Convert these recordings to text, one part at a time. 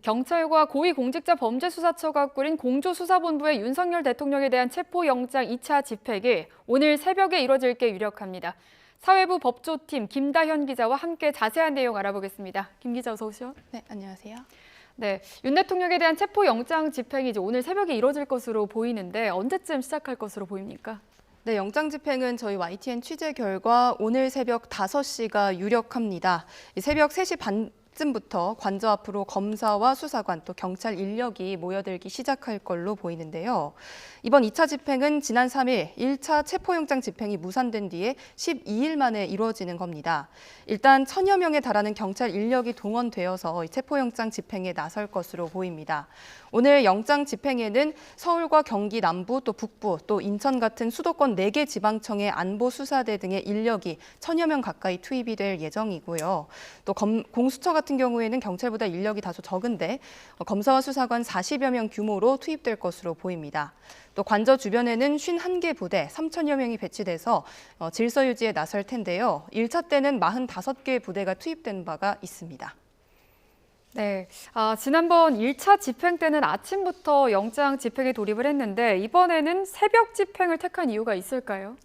경찰과 고위공직자범죄수사처가 꾸린 공조수사본부의 윤석열 대통령에 대한 체포영장 2차 집행이 오늘 새벽에 이뤄질 게 유력합니다. 사회부 법조팀 김다현 기자와 함께 자세한 내용 알아보겠습니다. 김 기자 어서 오시죠. 네, 안녕하세요. 네, 윤 대통령에 대한 체포영장 집행이 이제 오늘 새벽에 이뤄질 것으로 보이는데 언제쯤 시작할 것으로 보입니까? 네, 영장 집행은 저희 YTN 취재 결과 오늘 새벽 5시가 유력합니다. 새벽 3시 반쯤부터 관저 앞으로 검사와 수사관 또 경찰 인력이 모여들기 시작할 걸로 보이는데요. 이번 2차 집행은 지난 3일 1차 체포영장 집행이 무산된 뒤에 12일 만에 이루어지는 겁니다. 일단 1000여 명에 달하는 경찰 인력이 동원되어서 체포영장 집행에 나설 것으로 보입니다. 오늘 영장 집행에는 서울과 경기 남부 또 북부 또 인천 같은 수도권 4개 지방청의 안보수사대 등의 인력이 1000여 명 가까이 투입이 될 예정이고요. 또 공수처 같은 경우에는 경찰보다 인력이 다소 적은데 검사와 수사관 40여 명 규모로 투입될 것으로 보입니다. 또 관저 주변에는 51개 부대 3천여 명이 배치돼서 질서 유지에 나설 텐데요. 1차 때는 45개 부대가 투입된 바가 있습니다. 네, 지난번 1차 집행 때는 아침부터 영장 집행에 돌입을 했는데 이번에는 새벽 집행을 택한 이유가 있을까요?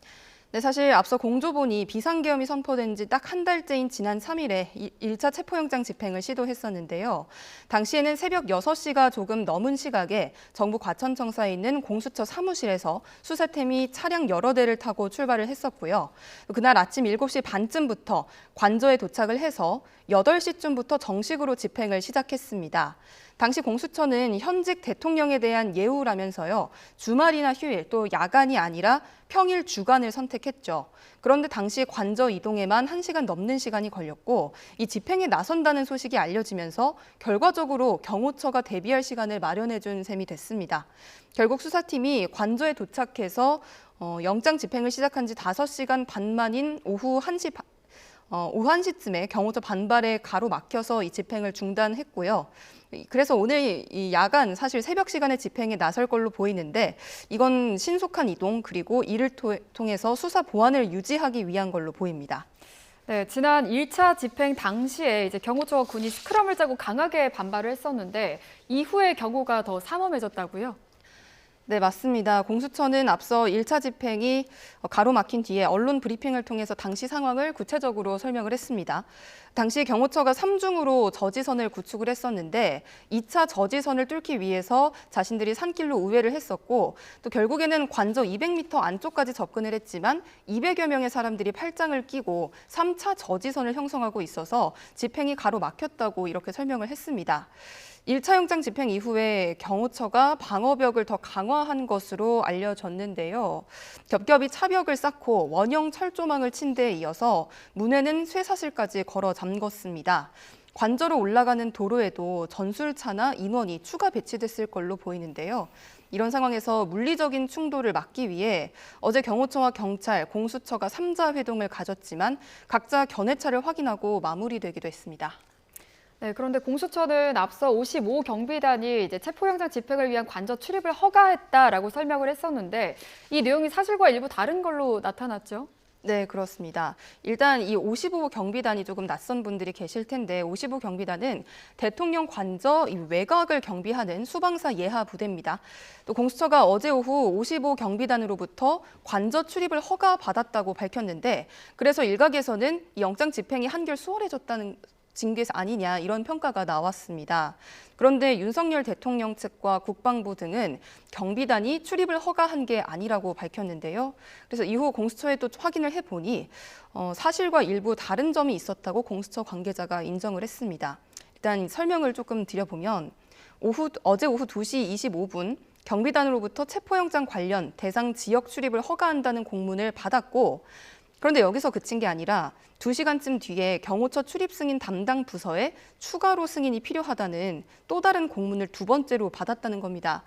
네, 사실 앞서 공조본이 비상계엄이 선포된 지 딱 한 달째인 지난 3일에 1차 체포영장 집행을 시도했었는데요. 당시에는 새벽 6시가 조금 넘은 시각에 정부 과천청사에 있는 공수처 사무실에서 수사팀이 차량 여러 대를 타고 출발을 했었고요. 그날 아침 7시 반쯤부터 관저에 도착을 해서 8시쯤부터 정식으로 집행을 시작했습니다. 당시 공수처는 현직 대통령에 대한 예우라면서요. 주말이나 휴일 또 야간이 아니라 평일 주간을 선택했죠. 그런데 당시 관저 이동에만 1시간 넘는 시간이 걸렸고 이 집행에 나선다는 소식이 알려지면서 결과적으로 경호처가 대비할 시간을 마련해준 셈이 됐습니다. 결국 수사팀이 관저에 도착해서 영장 집행을 시작한 지 5시간 반 만인 오후 1시쯤에 경호처 반발에 가로막혀서 이 집행을 중단했고요. 그래서 오늘 이 야간 사실 새벽 시간에 집행에 나설 걸로 보이는데 이건 신속한 이동 그리고 이를 통해서 수사 보안을 유지하기 위한 걸로 보입니다. 네, 지난 1차 집행 당시에 이제 경호처와 군이 스크럼을 짜고 강하게 반발을 했었는데 이후에 경호가 더 삼엄해졌다고요? 네, 맞습니다. 공수처는 앞서 1차 집행이 가로막힌 뒤에 언론 브리핑을 통해서 당시 상황을 구체적으로 설명을 했습니다. 당시 경호처가 3중으로 저지선을 구축을 했었는데 2차 저지선을 뚫기 위해서 자신들이 산길로 우회를 했었고 또 결국에는 관저 200m 안쪽까지 접근을 했지만 200여 명의 사람들이 팔짱을 끼고 3차 저지선을 형성하고 있어서 집행이 가로막혔다고 이렇게 설명을 했습니다. 1차 영장 집행 이후에 경호처가 방어벽을 더 강화한 것으로 알려졌는데요. 겹겹이 차벽을 쌓고 원형 철조망을 친 데에 이어서 문에는 쇠사슬까지 걸어 잠궜습니다. 관저로 올라가는 도로에도 전술차나 인원이 추가 배치됐을 걸로 보이는데요. 이런 상황에서 물리적인 충돌을 막기 위해 어제 경호처와 경찰, 공수처가 3자 회동을 가졌지만 각자 견해차를 확인하고 마무리되기도 했습니다. 네, 그런데 공수처는 앞서 55 경비단이 이제 체포영장 집행을 위한 관저 출입을 허가했다라고 설명을 했었는데 이 내용이 사실과 일부 다른 걸로 나타났죠? 네, 그렇습니다. 일단 이 55 경비단이 조금 낯선 분들이 계실 텐데 55 경비단은 대통령 관저 외곽을 경비하는 수방사 예하 부대입니다. 또 공수처가 어제 오후 55 경비단으로부터 관저 출입을 허가받았다고 밝혔는데 그래서 일각에서는 이 영장 집행이 한결 수월해졌다는 징계 아니냐 이런 평가가 나왔습니다. 그런데 윤석열 대통령 측과 국방부 등은 경비단이 출입을 허가한 게 아니라고 밝혔는데요. 그래서 이후 공수처에 또 확인을 해보니 사실과 일부 다른 점이 있었다고 공수처 관계자가 인정을 했습니다. 일단 설명을 조금 드려보면 어제 오후 2시 25분 경비단으로부터 체포영장 관련 대상 지역 출입을 허가한다는 공문을 받았고 그런데 여기서 그친 게 아니라 2시간쯤 뒤에 경호처 출입 승인 담당 부서에 추가로 승인이 필요하다는 또 다른 공문을 2번째로 받았다는 겁니다.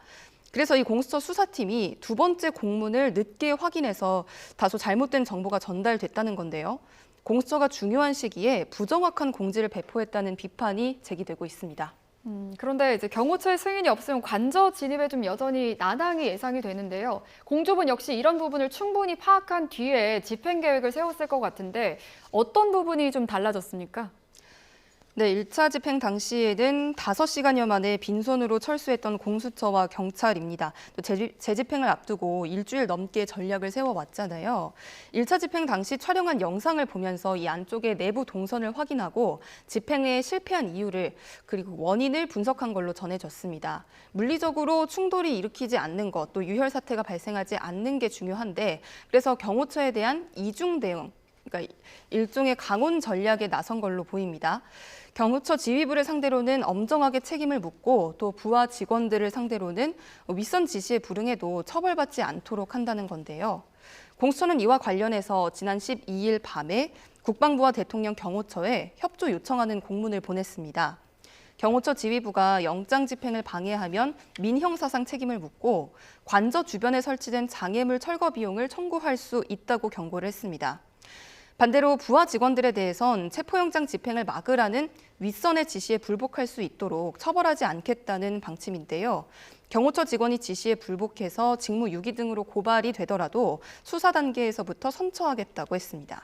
그래서 이 공수처 수사팀이 2번째 공문을 늦게 확인해서 다소 잘못된 정보가 전달됐다는 건데요. 공수처가 중요한 시기에 부정확한 공지를 배포했다는 비판이 제기되고 있습니다. 그런데 이제 경호처의 승인이 없으면 관저 진입에 좀 여전히 난항이 예상이 되는데요. 공조본 역시 이런 부분을 충분히 파악한 뒤에 집행 계획을 세웠을 것 같은데 어떤 부분이 좀 달라졌습니까? 네, 1차 집행 당시에는 5시간여 만에 빈손으로 철수했던 공수처와 경찰입니다. 또 재집행을 앞두고 일주일 넘게 전략을 세워왔잖아요. 1차 집행 당시 촬영한 영상을 보면서 이 안쪽의 내부 동선을 확인하고 집행에 실패한 이유를 그리고 원인을 분석한 걸로 전해졌습니다. 물리적으로 충돌이 일으키지 않는 것, 또 유혈 사태가 발생하지 않는 게 중요한데 그래서 경호처에 대한 이중 대응, 그러니까 일종의 강온 전략에 나선 걸로 보입니다. 경호처 지휘부를 상대로는 엄정하게 책임을 묻고 또 부하 직원들을 상대로는 윗선 지시에 불응해도 처벌받지 않도록 한다는 건데요. 공수처는 이와 관련해서 지난 12일 밤에 국방부와 대통령 경호처에 협조 요청하는 공문을 보냈습니다. 경호처 지휘부가 영장 집행을 방해하면 민형사상 책임을 묻고 관저 주변에 설치된 장애물 철거 비용을 청구할 수 있다고 경고를 했습니다. 반대로 부하 직원들에 대해선 체포영장 집행을 막으라는 윗선의 지시에 불복할 수 있도록 처벌하지 않겠다는 방침인데요. 경호처 직원이 지시에 불복해서 직무유기 등으로 고발이 되더라도 수사 단계에서부터 선처하겠다고 했습니다.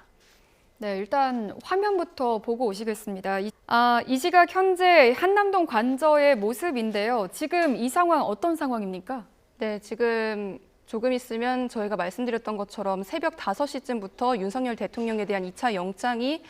네, 일단 화면부터 보고 오시겠습니다. 이 시각 현재 한남동 관저의 모습인데요. 지금 이 상황 어떤 상황입니까? 네, 지금 조금 있으면 저희가 말씀드렸던 것처럼 새벽 5시쯤부터 윤석열 대통령에 대한 2차 영장이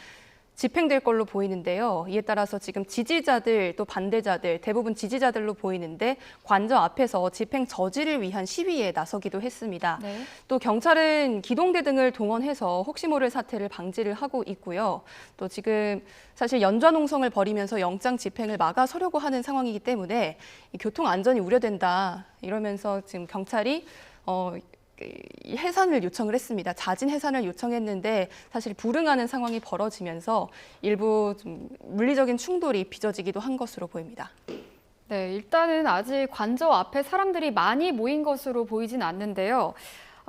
집행될 걸로 보이는데요. 이에 따라서 지금 지지자들 또 반대자들 대부분 지지자들로 보이는데 관저 앞에서 집행 저지를 위한 시위에 나서기도 했습니다. 네. 또 경찰은 기동대 등을 동원해서 혹시 모를 사태를 방지를 하고 있고요. 또 지금 사실 연좌농성을 벌이면서 영장 집행을 막아서려고 하는 상황이기 때문에 교통 안전이 우려된다 이러면서 지금 경찰이 해산을 요청을 했습니다. 자진 해산을 요청했는데 사실 불응하는 상황이 벌어지면서 일부 좀 물리적인 충돌이 빚어지기도 한 것으로 보입니다. 네, 일단은 아직 관저 앞에 사람들이 많이 모인 것으로 보이진 않는데요.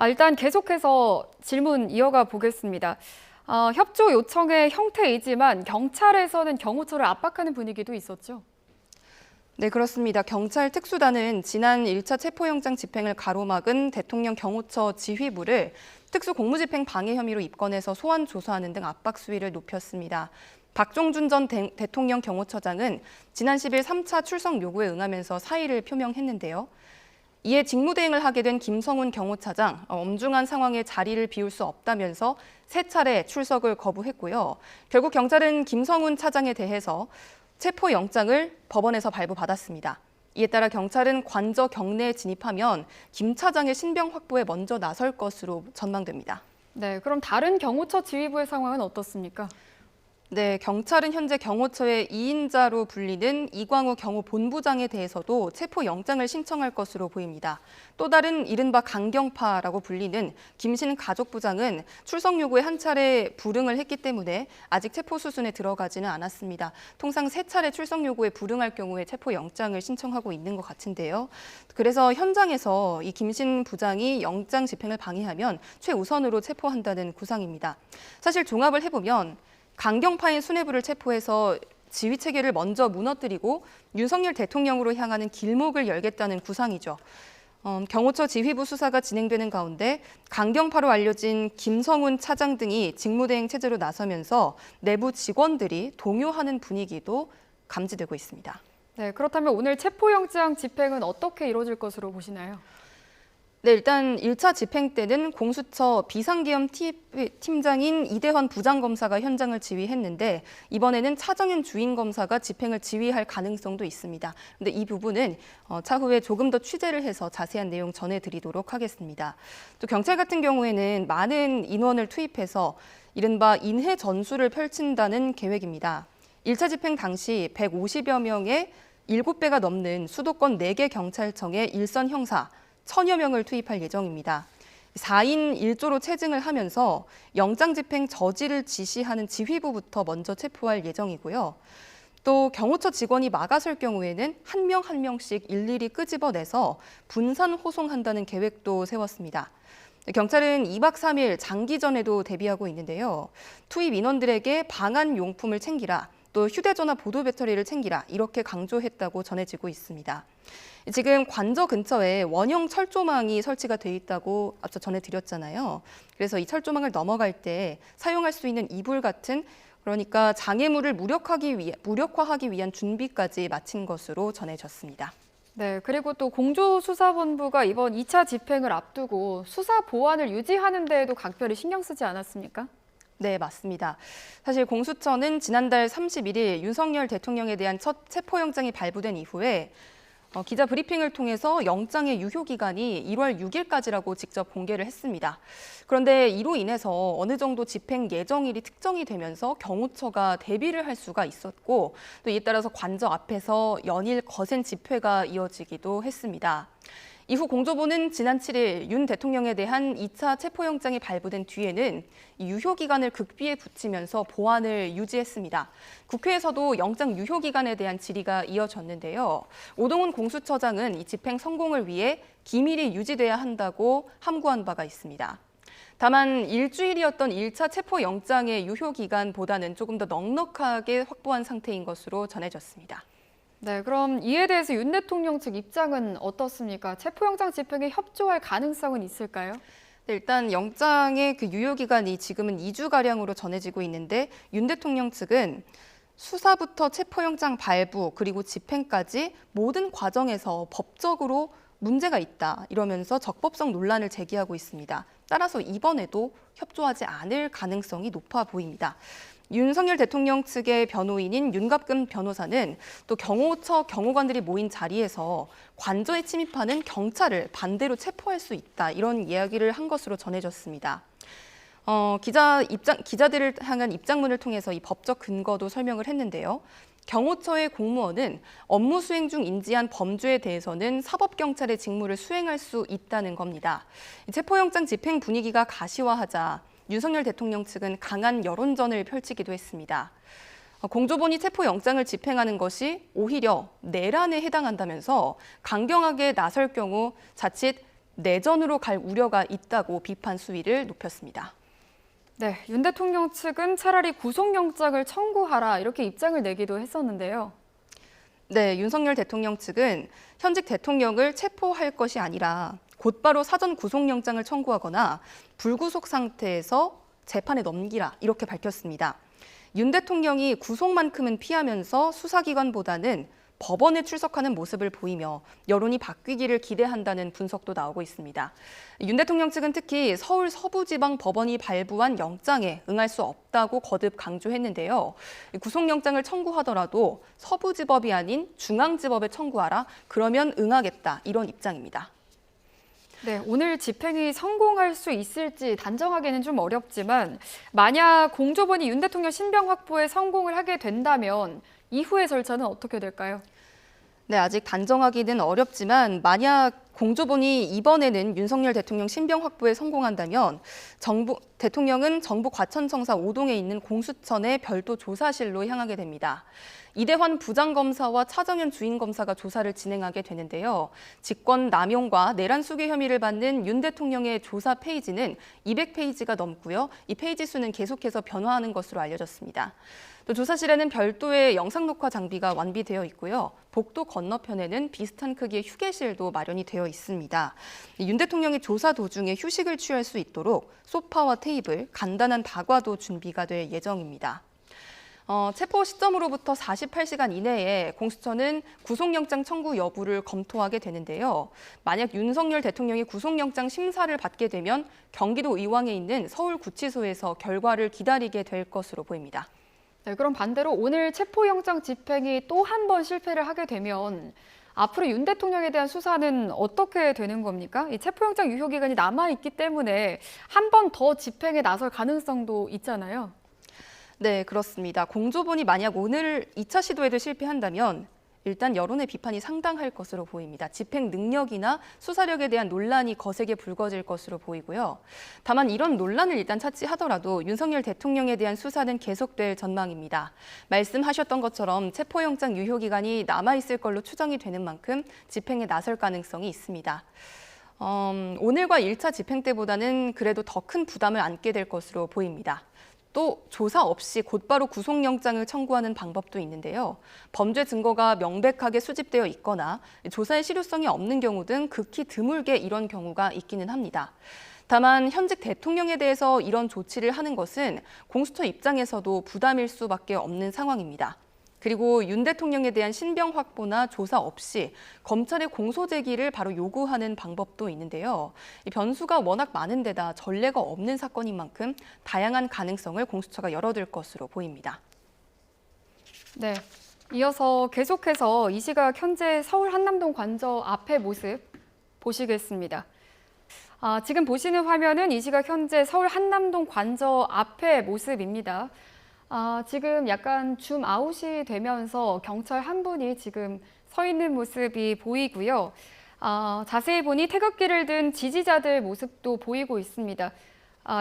일단 계속해서 질문 이어가 보겠습니다. 협조 요청의 형태이지만 경찰에서는 경호처를 압박하는 분위기도 있었죠. 네, 그렇습니다. 경찰 특수단은 지난 1차 체포영장 집행을 가로막은 대통령 경호처 지휘부를 특수공무집행 방해 혐의로 입건해서 소환 조사하는 등 압박 수위를 높였습니다. 박종준 전 대통령 경호처장은 지난 10일 3차 출석 요구에 응하면서 사의를 표명했는데요. 이에 직무대행을 하게 된 김성훈 경호차장, 엄중한 상황에 자리를 비울 수 없다면서 3차례 출석을 거부했고요. 결국 경찰은 김성훈 차장에 대해서 체포영장을 법원에서 발부받았습니다. 이에 따라 경찰은 관저 경내에 진입하면 김 차장의 신병 확보에 먼저 나설 것으로 전망됩니다. 네, 그럼 다른 경호처 지휘부의 상황은 어떻습니까? 네, 경찰은 현재 경호처의 2인자로 불리는 이광우 경호본부장에 대해서도 체포영장을 신청할 것으로 보입니다. 또 다른 이른바 강경파라고 불리는 김신 가족부장은 출석 요구에 한 차례 불응을 했기 때문에 아직 체포 수순에 들어가지는 않았습니다. 통상 3차례 출석 요구에 불응할 경우에 체포영장을 신청하고 있는 것 같은데요. 그래서 현장에서 이 김신 부장이 영장 집행을 방해하면 최우선으로 체포한다는 구상입니다. 사실 종합을 해보면 강경파인 수뇌부를 체포해서 지휘 체계를 먼저 무너뜨리고 윤석열 대통령으로 향하는 길목을 열겠다는 구상이죠. 경호처 지휘부 수사가 진행되는 가운데 강경파로 알려진 김성훈 차장 등이 직무대행 체제로 나서면서 내부 직원들이 동요하는 분위기도 감지되고 있습니다. 네, 그렇다면 오늘 체포영장 집행은 어떻게 이루어질 것으로 보시나요? 네, 일단 1차 집행 때는 공수처 비상계엄 팀장인 이대환 부장검사가 현장을 지휘했는데 이번에는 차정윤 주임검사가 집행을 지휘할 가능성도 있습니다. 그런데 이 부분은 차후에 조금 더 취재를 해서 자세한 내용 전해드리도록 하겠습니다. 또 경찰 같은 경우에는 많은 인원을 투입해서 이른바 인해 전술을 펼친다는 계획입니다. 1차 집행 당시 150여 명의 7배가 넘는 수도권 4개 경찰청의 일선 형사 1000여 명을 투입할 예정입니다. 4인 1조로 체증을 하면서 영장 집행 저지를 지시하는 지휘부부터 먼저 체포할 예정이고요. 또 경호처 직원이 막아설 경우에는 한 명 한 명씩 일일이 끄집어내서 분산 호송한다는 계획도 세웠습니다. 경찰은 2박 3일 장기전에도 대비하고 있는데요. 투입 인원들에게 방한 용품을 챙기라, 또 휴대전화 보도 배터리를 챙기라 이렇게 강조했다고 전해지고 있습니다. 지금 관저 근처에 원형 철조망이 설치가 돼 있다고 앞서 전해드렸잖아요. 그래서 이 철조망을 넘어갈 때 사용할 수 있는 이불 같은 그러니까 장애물을 무력화하기 위한 준비까지 마친 것으로 전해졌습니다. 네, 그리고 또 공조수사본부가 이번 2차 집행을 앞두고 수사 보완을 유지하는 데에도 각별히 신경 쓰지 않았습니까? 네, 맞습니다. 사실 공수처는 지난달 31일 윤석열 대통령에 대한 첫 체포영장이 발부된 이후에 기자 브리핑을 통해서 영장의 유효기간이 1월 6일까지라고 직접 공개를 했습니다. 그런데 이로 인해서 어느 정도 집행 예정일이 특정이 되면서 경호처가 대비를 할 수가 있었고 또 이에 따라서 관저 앞에서 연일 거센 집회가 이어지기도 했습니다. 이후 공조부는 지난 7일 윤 대통령에 대한 2차 체포영장이 발부된 뒤에는 이 유효기간을 극비에 붙이면서 보완을 유지했습니다. 국회에서도 영장 유효기간에 대한 질의가 이어졌는데요. 오동훈 공수처장은 이 집행 성공을 위해 기밀이 유지돼야 한다고 함구한 바가 있습니다. 다만 일주일이었던 1차 체포영장의 유효기간보다는 조금 더 넉넉하게 확보한 상태인 것으로 전해졌습니다. 네, 그럼 이에 대해서 윤 대통령 측 입장은 어떻습니까? 체포영장 집행에 협조할 가능성은 있을까요? 네, 일단 영장의 그 유효기간이 지금은 2주가량으로 전해지고 있는데 윤 대통령 측은 수사부터 체포영장 발부 그리고 집행까지 모든 과정에서 법적으로 문제가 있다 이러면서 적법성 논란을 제기하고 있습니다. 따라서 이번에도 협조하지 않을 가능성이 높아 보입니다. 윤석열 대통령 측의 변호인인 윤갑근 변호사는 또 경호처 경호관들이 모인 자리에서 관저에 침입하는 경찰을 반대로 체포할 수 있다 이런 이야기를 한 것으로 전해졌습니다. 기자들을 향한 입장문을 통해서 이 법적 근거도 설명을 했는데요. 경호처의 공무원은 업무 수행 중 인지한 범죄에 대해서는 사법경찰의 직무를 수행할 수 있다는 겁니다. 체포영장 집행 분위기가 가시화하자 윤석열 대통령 측은 강한 여론전을 펼치기도 했습니다. 공조본이 체포영장을 집행하는 것이 오히려 내란에 해당한다면서 강경하게 나설 경우 자칫 내전으로 갈 우려가 있다고 비판 수위를 높였습니다. 네, 윤 대통령 측은 차라리 구속영장을 청구하라 이렇게 입장을 내기도 했었는데요. 네, 윤석열 대통령 측은 현직 대통령을 체포할 것이 아니라 곧바로 사전 구속영장을 청구하거나 불구속 상태에서 재판에 넘기라 이렇게 밝혔습니다. 윤 대통령이 구속만큼은 피하면서 수사기관보다는 법원에 출석하는 모습을 보이며 여론이 바뀌기를 기대한다는 분석도 나오고 있습니다. 윤 대통령 측은 특히 서울 서부지방 법원이 발부한 영장에 응할 수 없다고 거듭 강조했는데요. 구속영장을 청구하더라도 서부지법이 아닌 중앙지법에 청구하라, 그러면 응하겠다 이런 입장입니다. 네, 오늘 집행이 성공할 수 있을지 단정하기는 좀 어렵지만 만약 공조본이 윤 대통령 신병 확보에 성공을 하게 된다면 이후의 절차는 어떻게 될까요? 네, 아직 단정하기는 어렵지만 만약 공조본이 이번에는 윤석열 대통령 신병 확보에 성공한다면 대통령은 정부 과천청사 5동에 있는 공수처내 별도 조사실로 향하게 됩니다. 이대환 부장검사와 차정현 주임검사가 조사를 진행하게 되는데요. 직권 남용과 내란 수괴 혐의를 받는 윤 대통령의 조사 페이지는 200페이지가 넘고요. 이 페이지 수는 계속해서 변화하는 것으로 알려졌습니다. 또 조사실에는 별도의 영상 녹화 장비가 완비되어 있고요. 복도 건너편에는 비슷한 크기의 휴게실도 마련이 되어 있습니다. 윤 대통령이 조사 도중에 휴식을 취할 수 있도록 소파와 테이블, 간단한 다과도 준비가 될 예정입니다. 체포 시점으로부터 48시간 이내에 공수처는 구속영장 청구 여부를 검토하게 되는데요. 만약 윤석열 대통령이 구속영장 심사를 받게 되면 경기도 의왕에 있는 서울구치소에서 결과를 기다리게 될 것으로 보입니다. 네, 그럼 반대로 오늘 체포영장 집행이 또 한 번 실패를 하게 되면 앞으로 윤 대통령에 대한 수사는 어떻게 되는 겁니까? 이 체포영장 유효기간이 남아있기 때문에 한 번 더 집행에 나설 가능성도 있잖아요. 네, 그렇습니다. 공조본이 만약 오늘 2차 시도에도 실패한다면 일단 여론의 비판이 상당할 것으로 보입니다. 집행 능력이나 수사력에 대한 논란이 거세게 불거질 것으로 보이고요. 다만 이런 논란을 일단 차치하더라도 윤석열 대통령에 대한 수사는 계속될 전망입니다. 말씀하셨던 것처럼 체포영장 유효기간이 남아있을 걸로 추정이 되는 만큼 집행에 나설 가능성이 있습니다. 오늘과 1차 집행 때보다는 그래도 더 큰 부담을 안게 될 것으로 보입니다. 또 조사 없이 곧바로 구속영장을 청구하는 방법도 있는데요. 범죄 증거가 명백하게 수집되어 있거나 조사의 실효성이 없는 경우 등 극히 드물게 이런 경우가 있기는 합니다. 다만 현직 대통령에 대해서 이런 조치를 하는 것은 공수처 입장에서도 부담일 수밖에 없는 상황입니다. 그리고 윤 대통령에 대한 신병 확보나 조사 없이 검찰의 공소 제기를 바로 요구하는 방법도 있는데요. 이 변수가 워낙 많은 데다 전례가 없는 사건인 만큼 다양한 가능성을 공수처가 열어둘 것으로 보입니다. 네. 이어서 계속해서 이 시각 현재 서울 한남동 관저 앞의 모습 보시겠습니다. 지금 보시는 화면은 이 시각 현재 서울 한남동 관저 앞의 모습입니다. 지금 약간 줌 아웃이 되면서 경찰 한 분이 지금 서 있는 모습이 보이고요. 자세히 보니 태극기를 든 지지자들 모습도 보이고 있습니다.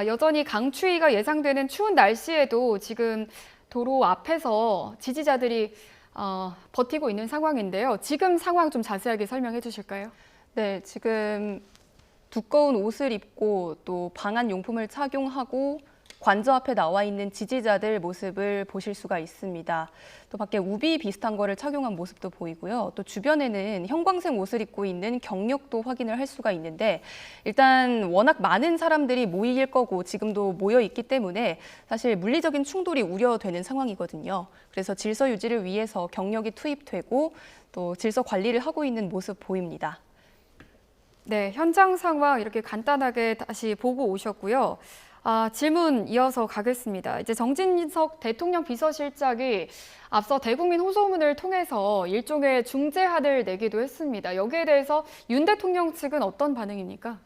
여전히 강추위가 예상되는 추운 날씨에도 지금 도로 앞에서 지지자들이 버티고 있는 상황인데요. 지금 상황 좀 자세하게 설명해 주실까요? 네, 지금 두꺼운 옷을 입고 또 방한 용품을 착용하고 관저 앞에 나와 있는 지지자들 모습을 보실 수가 있습니다. 또 밖에 우비 비슷한 거를 착용한 모습도 보이고요. 또 주변에는 형광색 옷을 입고 있는 경력도 확인을 할 수가 있는데 일단 워낙 많은 사람들이 모일 거고 지금도 모여 있기 때문에 사실 물리적인 충돌이 우려되는 상황이거든요. 그래서 질서 유지를 위해서 경력이 투입되고 또 질서 관리를 하고 있는 모습 보입니다. 네, 현장 상황 이렇게 간단하게 다시 보고 오셨고요. 질문 이어서 가겠습니다. 이제 정진석 대통령 비서실장이 앞서 대국민 호소문을 통해서 일종의 중재안을 내기도 했습니다. 여기에 대해서 윤 대통령 측은 어떤 반응입니까?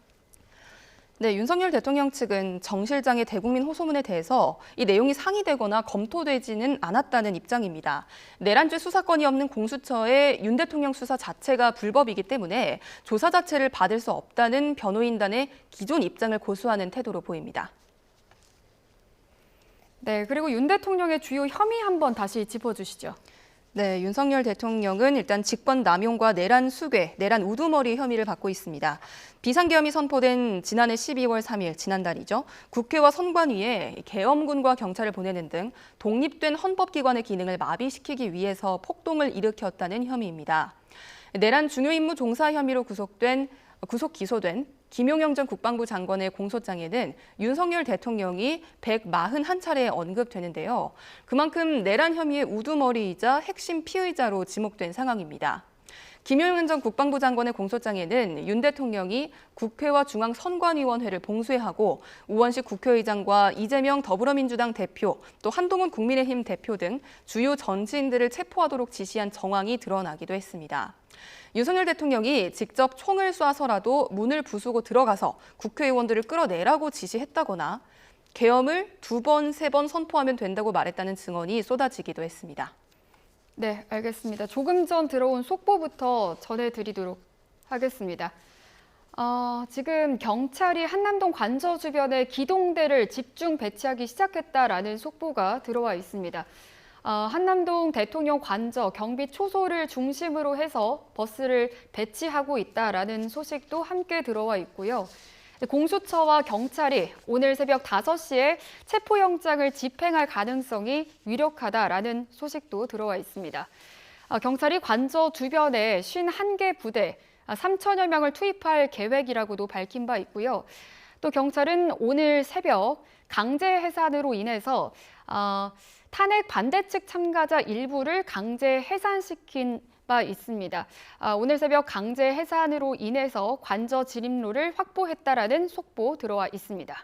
네, 윤석열 대통령 측은 정 실장의 대국민 호소문에 대해서 이 내용이 상의되거나 검토되지는 않았다는 입장입니다. 내란죄 수사권이 없는 공수처의 윤 대통령 수사 자체가 불법이기 때문에 조사 자체를 받을 수 없다는 변호인단의 기존 입장을 고수하는 태도로 보입니다. 네, 그리고 윤 대통령의 주요 혐의 한번 다시 짚어주시죠. 네, 윤석열 대통령은 일단 직권 남용과 내란 수괴, 내란 우두머리 혐의를 받고 있습니다. 비상계엄이 선포된 지난해 12월 3일, 지난달이죠. 국회와 선관위에 계엄군과 경찰을 보내는 등 독립된 헌법기관의 기능을 마비시키기 위해서 폭동을 일으켰다는 혐의입니다. 내란 중요임무 종사 혐의로 구속 기소된 김용영 전 국방부 장관의 공소장에는 윤석열 대통령이 141차례 언급되는데요. 그만큼 내란 혐의의 우두머리이자 핵심 피의자로 지목된 상황입니다. 김용영 전 국방부 장관의 공소장에는 윤 대통령이 국회와 중앙선관위원회를 봉쇄하고 우원식 국회의장과 이재명 더불어민주당 대표, 또 한동훈 국민의힘 대표 등 주요 정치인들을 체포하도록 지시한 정황이 드러나기도 했습니다. 윤석열 대통령이 직접 총을 쏴서라도 문을 부수고 들어가서 국회의원들을 끌어내라고 지시했다거나 계엄을 2번, 3번 선포하면 된다고 말했다는 증언이 쏟아지기도 했습니다. 네, 알겠습니다. 조금 전 들어온 속보부터 전해드리도록 하겠습니다. 지금 경찰이 한남동 관저 주변에 기동대를 집중 배치하기 시작했다라는 속보가 들어와 있습니다. 한남동 대통령 관저 경비 초소를 중심으로 해서 버스를 배치하고 있다라는 소식도 함께 들어와 있고요. 공수처와 경찰이 오늘 새벽 5시에 체포영장을 집행할 가능성이 유력하다라는 소식도 들어와 있습니다. 경찰이 관저 주변에 51개 부대 3천여 명을 투입할 계획이라고도 밝힌 바 있고요. 또 경찰은 오늘 새벽 강제 해산으로 인해서 탄핵 반대 측 참가자 일부를 강제 해산시킨 바 있습니다. 오늘 새벽 강제 해산으로 인해서 관저 진입로를 확보했다라는 속보 들어와 있습니다.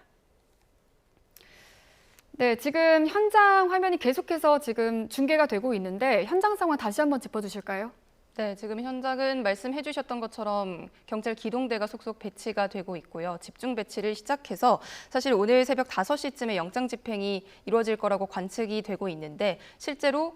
네, 지금 현장 화면이 계속해서 지금 중계가 되고 있는데 현장 상황 다시 한번 짚어주실까요? 네, 지금 현장은 말씀해 주셨던 것처럼 경찰 기동대가 속속 배치가 되고 있고요. 집중 배치를 시작해서 사실 오늘 새벽 5시쯤에 영장 집행이 이루어질 거라고 관측이 되고 있는데 실제로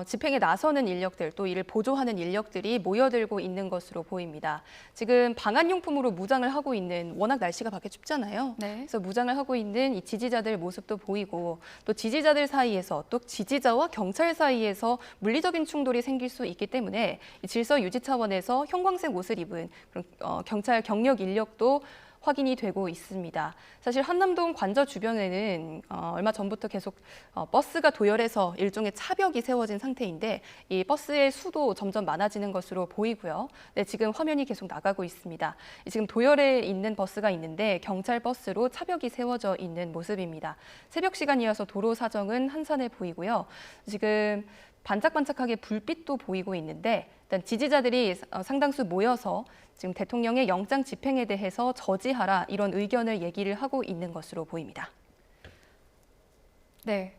집행에 나서는 인력들, 또 이를 보조하는 인력들이 모여들고 있는 것으로 보입니다. 지금 방한용품으로 무장을 하고 있는, 워낙 날씨가 밖에 춥잖아요. 네. 그래서 무장을 하고 있는 이 지지자들 모습도 보이고 또 지지자들 사이에서 또 지지자와 경찰 사이에서 물리적인 충돌이 생길 수 있기 때문에 이 질서 유지 차원에서 형광색 옷을 입은 그런 경찰 경력 인력도 확인이 되고 있습니다. 사실 한남동 관저 주변에는 얼마 전부터 계속 버스가 도열해서 일종의 차벽이 세워진 상태인데 이 버스의 수도 점점 많아지는 것으로 보이고요. 네, 지금 화면이 계속 나가고 있습니다. 지금 도열에 있는 버스가 있는데 경찰 버스로 차벽이 세워져 있는 모습입니다. 새벽 시간이어서 도로 사정은 한산해 보이고요. 지금 반짝반짝하게 불빛도 보이고 있는데 일단 지지자들이 상당수 모여서 지금 대통령의 영장 집행에 대해서 저지하라 이런 의견을 얘기를 하고 있는 것으로 보입니다. 네.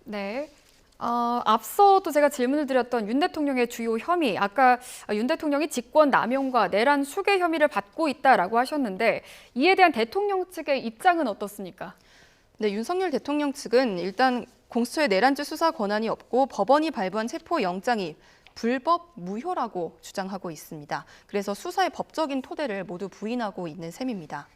네. 앞서도 제가 질문을 드렸던 윤 대통령의 주요 혐의, 아까 윤 대통령이 직권 남용과 내란 수괴 혐의를 받고 있다라고 하셨는데 이에 대한 대통령 측의 입장은 어떻습니까? 네, 윤석열 대통령 측은 일단 공수처의 내란죄 수사 권한이 없고 법원이 발부한 체포영장이 불법 무효라고 주장하고 있습니다. 그래서 수사의 법적인 토대를 모두 부인하고 있는 셈입니다.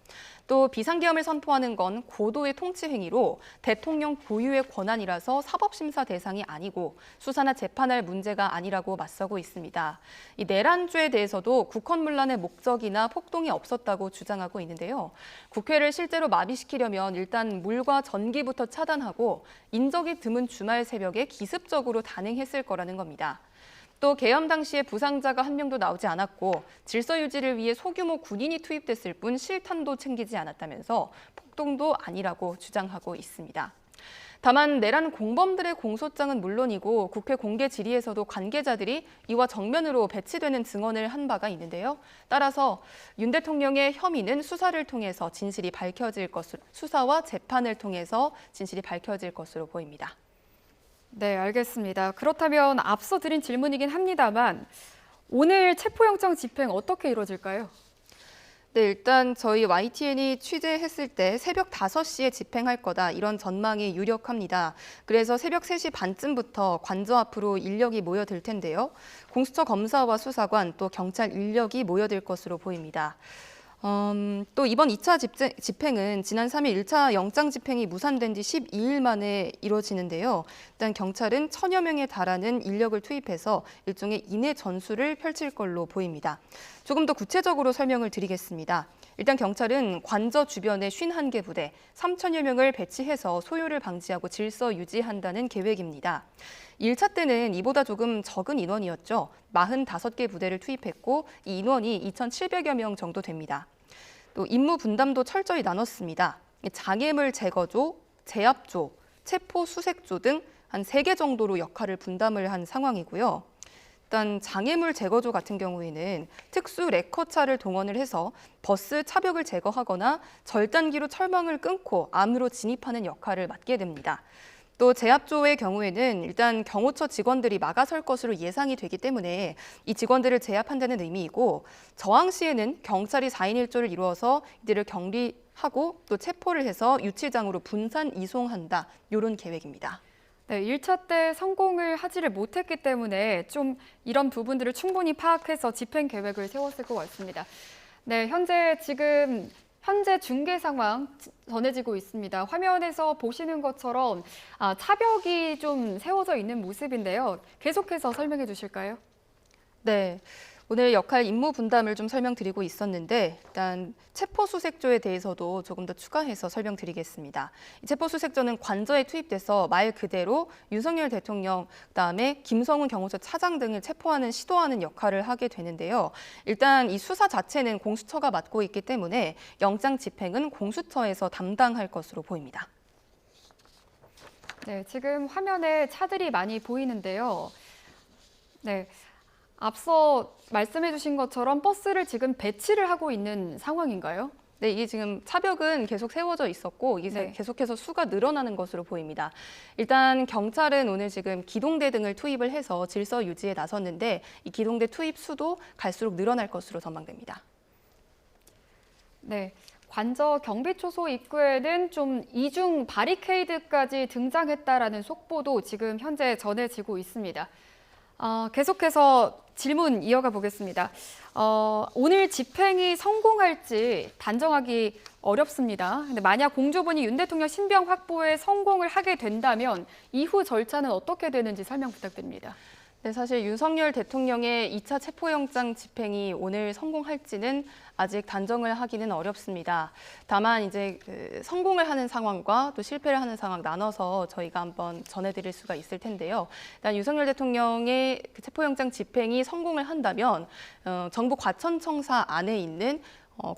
또 비상계엄을 선포하는 건 고도의 통치 행위로 대통령 고유의 권한이라서 사법심사 대상이 아니고 수사나 재판할 문제가 아니라고 맞서고 있습니다. 이 내란죄에 대해서도 국헌문란의 목적이나 폭동이 없었다고 주장하고 있는데요. 국회를 실제로 마비시키려면 일단 물과 전기부터 차단하고 인적이 드문 주말 새벽에 기습적으로 단행했을 거라는 겁니다. 또 계엄 당시에 부상자가 한 명도 나오지 않았고 질서 유지를 위해 소규모 군인이 투입됐을 뿐 실탄도 챙기지 않았다면서 폭동도 아니라고 주장하고 있습니다. 다만 내란 공범들의 공소장은 물론이고 국회 공개 질의에서도 관계자들이 이와 정면으로 배치되는 증언을 한 바가 있는데요. 따라서 윤 대통령의 혐의는 수사를 통해서 진실이 밝혀질 것으로, 수사와 재판을 통해서 진실이 밝혀질 것으로 보입니다. 네, 알겠습니다. 그렇다면 앞서 드린 질문이긴 합니다만 오늘 체포영장 집행 어떻게 이루어질까요? 네, 일단 저희 YTN이 취재했을 때 새벽 5시에 집행할 거다 이런 전망이 유력합니다. 그래서 새벽 3시 반쯤부터 관저 앞으로 인력이 모여들 텐데요. 공수처 검사와 수사관 또 경찰 인력이 모여들 것으로 보입니다. 또 이번 2차 집행은 지난 3일 1차 영장 집행이 무산된 지 12일 만에 이루어지는데요. 일단 경찰은 1000여 명에 달하는 인력을 투입해서 일종의 인해 전술을 펼칠 걸로 보입니다. 조금 더 구체적으로 설명을 드리겠습니다. 일단 경찰은 관저 주변에 51개 부대, 3000여 명을 배치해서 소요를 방지하고 질서 유지한다는 계획입니다. 1차 때는 이보다 조금 적은 인원이었죠. 45개 부대를 투입했고 이 인원이 2,700여 명 정도 됩니다. 또 임무 분담도 철저히 나눴습니다. 장애물 제거조, 제압조, 체포 수색조 등 한 3개 정도로 역할을 분담을 한 상황이고요. 일단 장애물 제거조 같은 경우에는 특수 레커차를 동원을 해서 버스 차벽을 제거하거나 절단기로 철망을 끊고 안으로 진입하는 역할을 맡게 됩니다. 또 제압조의 경우에는 일단 경호처 직원들이 막아설 것으로 예상이 되기 때문에 이 직원들을 제압한다는 의미이고 저항 시에는 경찰이 4인 1조를 이루어서 이들을 격리하고 또 체포를 해서 유치장으로 분산 이송한다. 이런 계획입니다. 네, 1차 때 성공을 하지를 못했기 때문에 좀 이런 부분들을 충분히 파악해서 집행 계획을 세웠을 것 같습니다. 네, 현재 중계 상황 전해지고 있습니다. 화면에서 보시는 것처럼 차벽이 좀 세워져 있는 모습인데요. 계속해서 설명해 주실까요? 네. 오늘 역할 임무 분담을 좀 설명드리고 있었는데 일단 체포수색조에 대해서도 조금 더 추가해서 설명드리겠습니다. 이 체포수색조는 관저에 투입돼서 말 그대로 윤석열 대통령, 그다음에 김성훈 경호처 차장 등을 체포하는 시도하는 역할을 하게 되는데요. 일단 이 수사 자체는 공수처가 맡고 있기 때문에 영장 집행은 공수처에서 담당할 것으로 보입니다. 네, 지금 화면에 차들이 많이 보이는데요. 네. 앞서 말씀해 주신 것처럼 버스를 지금 배치를 하고 있는 상황인가요? 네, 이게 지금 차벽은 계속 세워져 있었고 이게 네. 계속해서 수가 늘어나는 것으로 보입니다. 일단 경찰은 오늘 지금 기동대 등을 투입을 해서 질서 유지에 나섰는데 이 기동대 투입 수도 갈수록 늘어날 것으로 전망됩니다. 네. 관저 경비초소 입구에는 좀 이중 바리케이드까지 등장했다라는 속보도 지금 현재 전해지고 있습니다. 계속해서 질문 이어가 보겠습니다. 오늘 집행이 성공할지 단정하기 어렵습니다. 근데 만약 공조본이 윤 대통령 신병 확보에 성공을 하게 된다면 이후 절차는 어떻게 되는지 설명 부탁드립니다. 네, 사실 윤석열 대통령의 2차 체포영장 집행이 오늘 성공할지는 아직 단정을 하기는 어렵습니다. 다만 이제 성공을 하는 상황과 또 실패를 하는 상황 나눠서 저희가 한번 전해드릴 수가 있을 텐데요. 일단 윤석열 대통령의 체포영장 집행이 성공을 한다면 정부 과천청사 안에 있는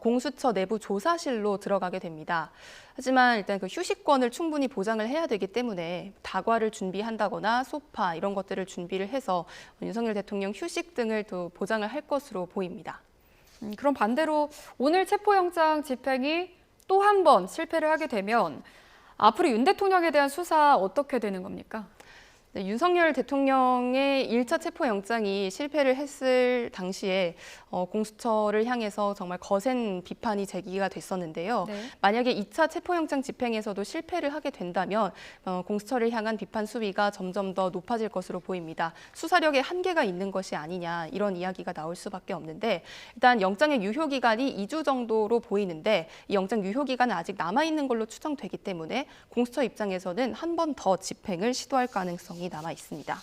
공수처 내부 조사실로 들어가게 됩니다. 하지만 일단 그 휴식권을 충분히 보장을 해야 되기 때문에 다과를 준비한다거나 소파 이런 것들을 준비를 해서 윤석열 대통령 휴식 등을 또 보장을 할 것으로 보입니다. 그럼 반대로 오늘 체포영장 집행이 또 한 번 실패를 하게 되면 앞으로 윤 대통령에 대한 수사 어떻게 되는 겁니까? 네, 윤석열 대통령의 1차 체포영장이 실패를 했을 당시에 공수처를 향해서 정말 거센 비판이 제기가 됐었는데요. 네. 만약에 2차 체포영장 집행에서도 실패를 하게 된다면 공수처를 향한 비판 수위가 점점 더 높아질 것으로 보입니다. 수사력에 한계가 있는 것이 아니냐 이런 이야기가 나올 수밖에 없는데 일단 영장의 유효기간이 2주 정도로 보이는데 이 영장 유효기간은 아직 남아있는 걸로 추정되기 때문에 공수처 입장에서는 한 번 더 집행을 시도할 가능성이 남아 있습니다.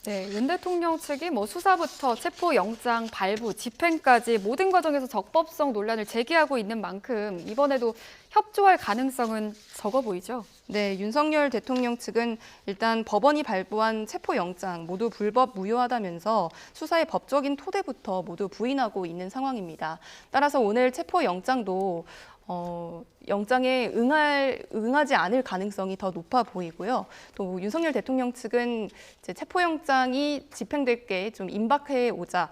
네, 윤 대통령 측이 수사부터 체포영장 발부, 집행까지 모든 과정에서 적법성 논란을 제기하고 있는 만큼 이번에도 협조할 가능성은 적어 보이죠? 네, 윤석열 대통령 측은 일단 법원이 발부한 체포영장 모두 불법 무효하다면서 수사의 법적인 토대부터 모두 부인하고 있는 상황입니다. 따라서 오늘 체포영장도 영장에 응하지 않을 가능성이 더 높아 보이고요. 또 윤석열 대통령 측은 이제 체포영장이 집행될 게 좀 임박해 오자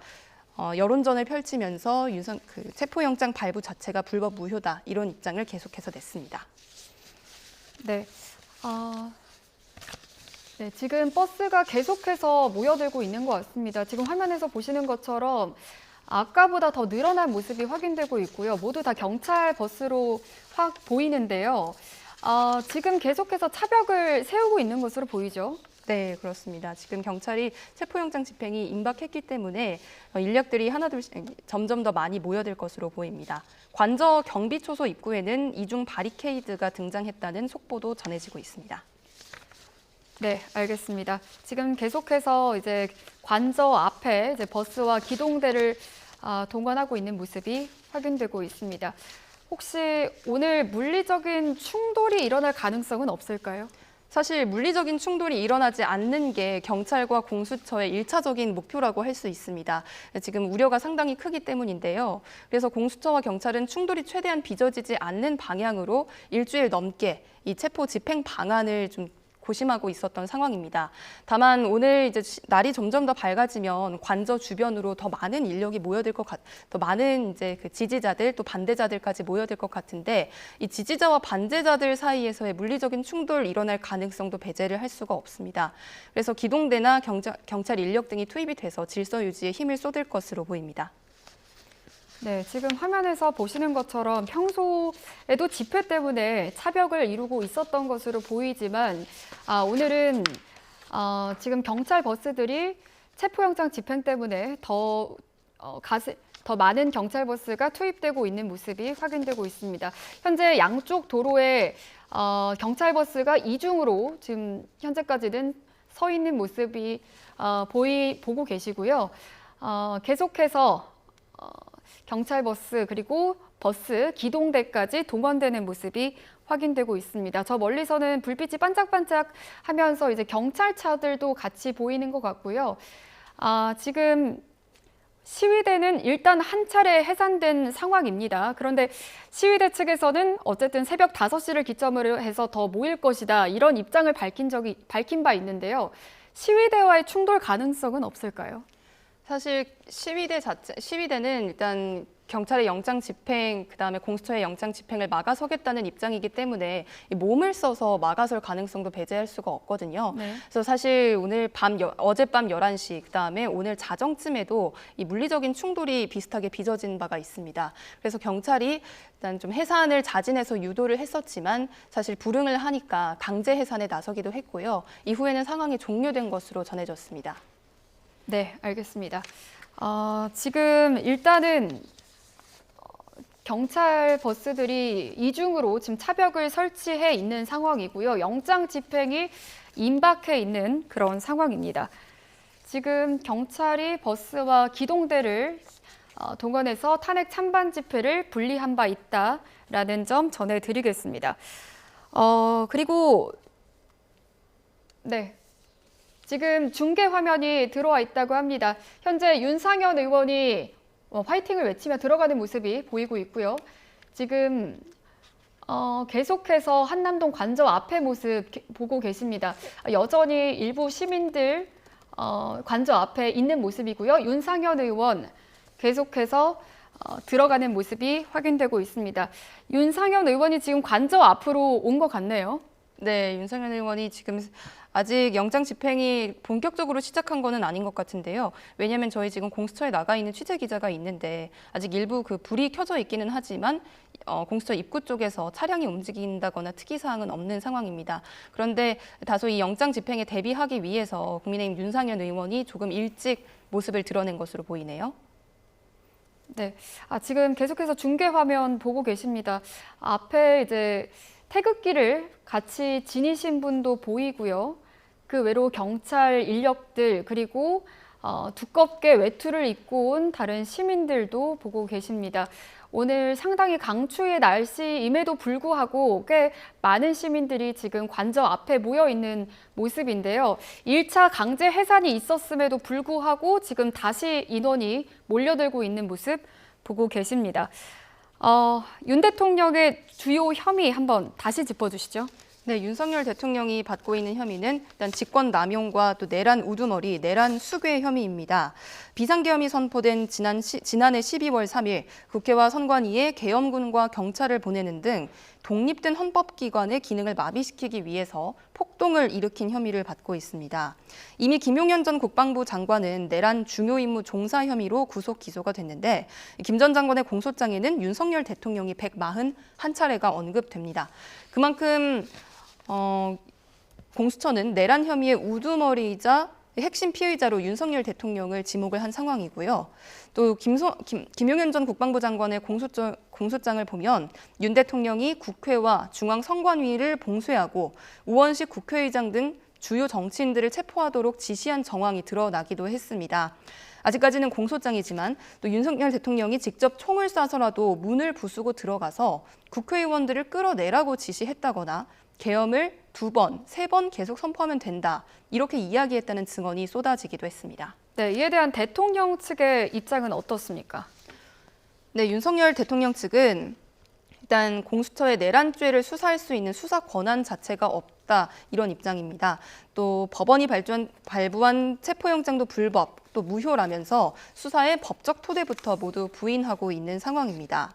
여론전을 펼치면서 체포영장 발부 자체가 불법 무효다 이런 입장을 계속해서 냈습니다. 네. 네, 지금 버스가 계속해서 모여들고 있는 것 같습니다. 지금 화면에서 보시는 것처럼 아까보다 더 늘어난 모습이 확인되고 있고요. 모두 다 경찰 버스로 확 보이는데요. 지금 계속해서 차벽을 세우고 있는 것으로 보이죠? 네, 그렇습니다. 지금 경찰이 체포영장 집행이 임박했기 때문에 인력들이 하나둘씩 점점 더 많이 모여들 것으로 보입니다. 관저 경비초소 입구에는 이중 바리케이드가 등장했다는 속보도 전해지고 있습니다. 네, 알겠습니다. 지금 계속해서 이제 관저 앞에 이제 버스와 기동대를 동원하고 있는 모습이 확인되고 있습니다. 혹시 오늘 물리적인 충돌이 일어날 가능성은 없을까요? 사실 물리적인 충돌이 일어나지 않는 게 경찰과 공수처의 1차적인 목표라고 할 수 있습니다. 지금 우려가 상당히 크기 때문인데요. 그래서 공수처와 경찰은 충돌이 최대한 빚어지지 않는 방향으로 일주일 넘게 이 체포 집행 방안을 좀 고심하고 있었던 상황입니다. 다만 오늘 이제 날이 점점 더 밝아지면 관저 주변으로 더 많은 인력이 모여들 더 많은 이제 그 지지자들 또 반대자들까지 모여들 것 같은데 이 지지자와 반대자들 사이에서의 물리적인 충돌 일어날 가능성도 배제를 할 수가 없습니다. 그래서 기동대나 경찰 인력 등이 투입이 돼서 질서 유지에 힘을 쏟을 것으로 보입니다. 네, 지금 화면에서 보시는 것처럼 평소에도 집회 때문에 차벽을 이루고 있었던 것으로 보이지만 오늘은 지금 경찰 버스들이 체포영장 집행 때문에 더 많은 경찰 버스가 투입되고 있는 모습이 확인되고 있습니다. 현재 양쪽 도로에 경찰 버스가 이중으로 지금 현재까지는 서 있는 모습이 보고 계시고요. 계속해서 경찰 버스 그리고 버스 기동대까지 동원되는 모습이 확인되고 있습니다. 저 멀리서는 불빛이 반짝반짝하면서 이제 경찰차들도 같이 보이는 것 같고요. 지금 시위대는 일단 한 차례 해산된 상황입니다. 그런데 시위대 측에서는 어쨌든 새벽 5시를 기점으로 해서 더 모일 것이다 이런 입장을 밝힌 바 있는데요. 시위대와의 충돌 가능성은 없을까요? 사실 시위대는 일단 경찰의 영장 집행, 그다음에 공수처의 영장 집행을 막아서겠다는 입장이기 때문에 몸을 써서 막아설 가능성도 배제할 수가 없거든요. 네. 그래서 사실 어젯밤 11시, 그다음에 오늘 자정쯤에도 이 물리적인 충돌이 비슷하게 빚어진 바가 있습니다. 그래서 경찰이 일단 좀 해산을 자진해서 유도를 했었지만 사실 불응을 하니까 강제 해산에 나서기도 했고요. 이후에는 상황이 종료된 것으로 전해졌습니다. 네, 알겠습니다. 지금 일단은 경찰 버스들이 이중으로 지금 차벽을 설치해 있는 상황이고요. 영장 집행이 임박해 있는 그런 상황입니다. 지금 경찰이 버스와 기동대를 동원해서 탄핵 찬반 집회를 분리한 바 있다라는 점 전해드리겠습니다. 그리고 네. 지금 중계 화면이 들어와 있다고 합니다. 현재 윤상현 의원이 화이팅을 외치며 들어가는 모습이 보이고 있고요. 지금 계속해서 한남동 관저 앞의 모습 보고 계십니다. 여전히 일부 시민들 관저 앞에 있는 모습이고요. 윤상현 의원 계속해서 들어가는 모습이 확인되고 있습니다. 윤상현 의원이 지금 관저 앞으로 온 것 같네요. 네, 윤상현 의원이 지금 아직 영장 집행이 본격적으로 시작한 거는 아닌 것 같은데요. 왜냐하면 저희 지금 공수처에 나가 있는 취재 기자가 있는데 아직 일부 그 불이 켜져 있기는 하지만 공수처 입구 쪽에서 차량이 움직인다거나 특이 사항은 없는 상황입니다. 그런데 다소 이 영장 집행에 대비하기 위해서 국민의힘 윤상현 의원이 조금 일찍 모습을 드러낸 것으로 보이네요. 네, 지금 계속해서 중계 화면 보고 계십니다. 앞에 이제 태극기를 같이 지니신 분도 보이고요. 그 외로 경찰 인력들 그리고 두껍게 외투를 입고 온 다른 시민들도 보고 계십니다. 오늘 상당히 강추위의 날씨임에도 불구하고 꽤 많은 시민들이 지금 관저 앞에 모여 있는 모습인데요. 1차 강제 해산이 있었음에도 불구하고 지금 다시 인원이 몰려들고 있는 모습 보고 계십니다. 윤 대통령의 주요 혐의 한번 다시 짚어주시죠. 네, 윤석열 대통령이 받고 있는 혐의는 일단 직권 남용과 또 내란 우두머리, 내란 수괴 혐의입니다. 비상계엄이 선포된 지난해 12월 3일 국회와 선관위에 계엄군과 경찰을 보내는 등 독립된 헌법기관의 기능을 마비시키기 위해서 폭동을 일으킨 혐의를 받고 있습니다. 이미 김용현 전 국방부 장관은 내란 중요 임무 종사 혐의로 구속 기소가 됐는데 김 전 장관의 공소장에는 윤석열 대통령이 141차례가 언급됩니다. 그만큼 공수처는 내란 혐의의 우두머리이자 핵심 피의자로 윤석열 대통령을 지목을 한 상황이고요. 또 김용현 전 국방부 장관의 공소장을 보면 윤 대통령이 국회와 중앙선관위를 봉쇄하고 우원식 국회의장 등 주요 정치인들을 체포하도록 지시한 정황이 드러나기도 했습니다. 아직까지는 공소장이지만 또 윤석열 대통령이 직접 총을 쏴서라도 문을 부수고 들어가서 국회의원들을 끌어내라고 지시했다거나 계엄을 2번, 3번 계속 선포하면 된다. 이렇게 이야기했다는 증언이 쏟아지기도 했습니다. 네, 이에 대한 대통령 측의 입장은 어떻습니까? 네, 윤석열 대통령 측은 일단 공수처의 내란죄를 수사할 수 있는 수사 권한 자체가 없다. 이런 입장입니다. 또 법원이 발부한 체포영장도 불법, 또 무효라면서 수사의 법적 토대부터 모두 부인하고 있는 상황입니다.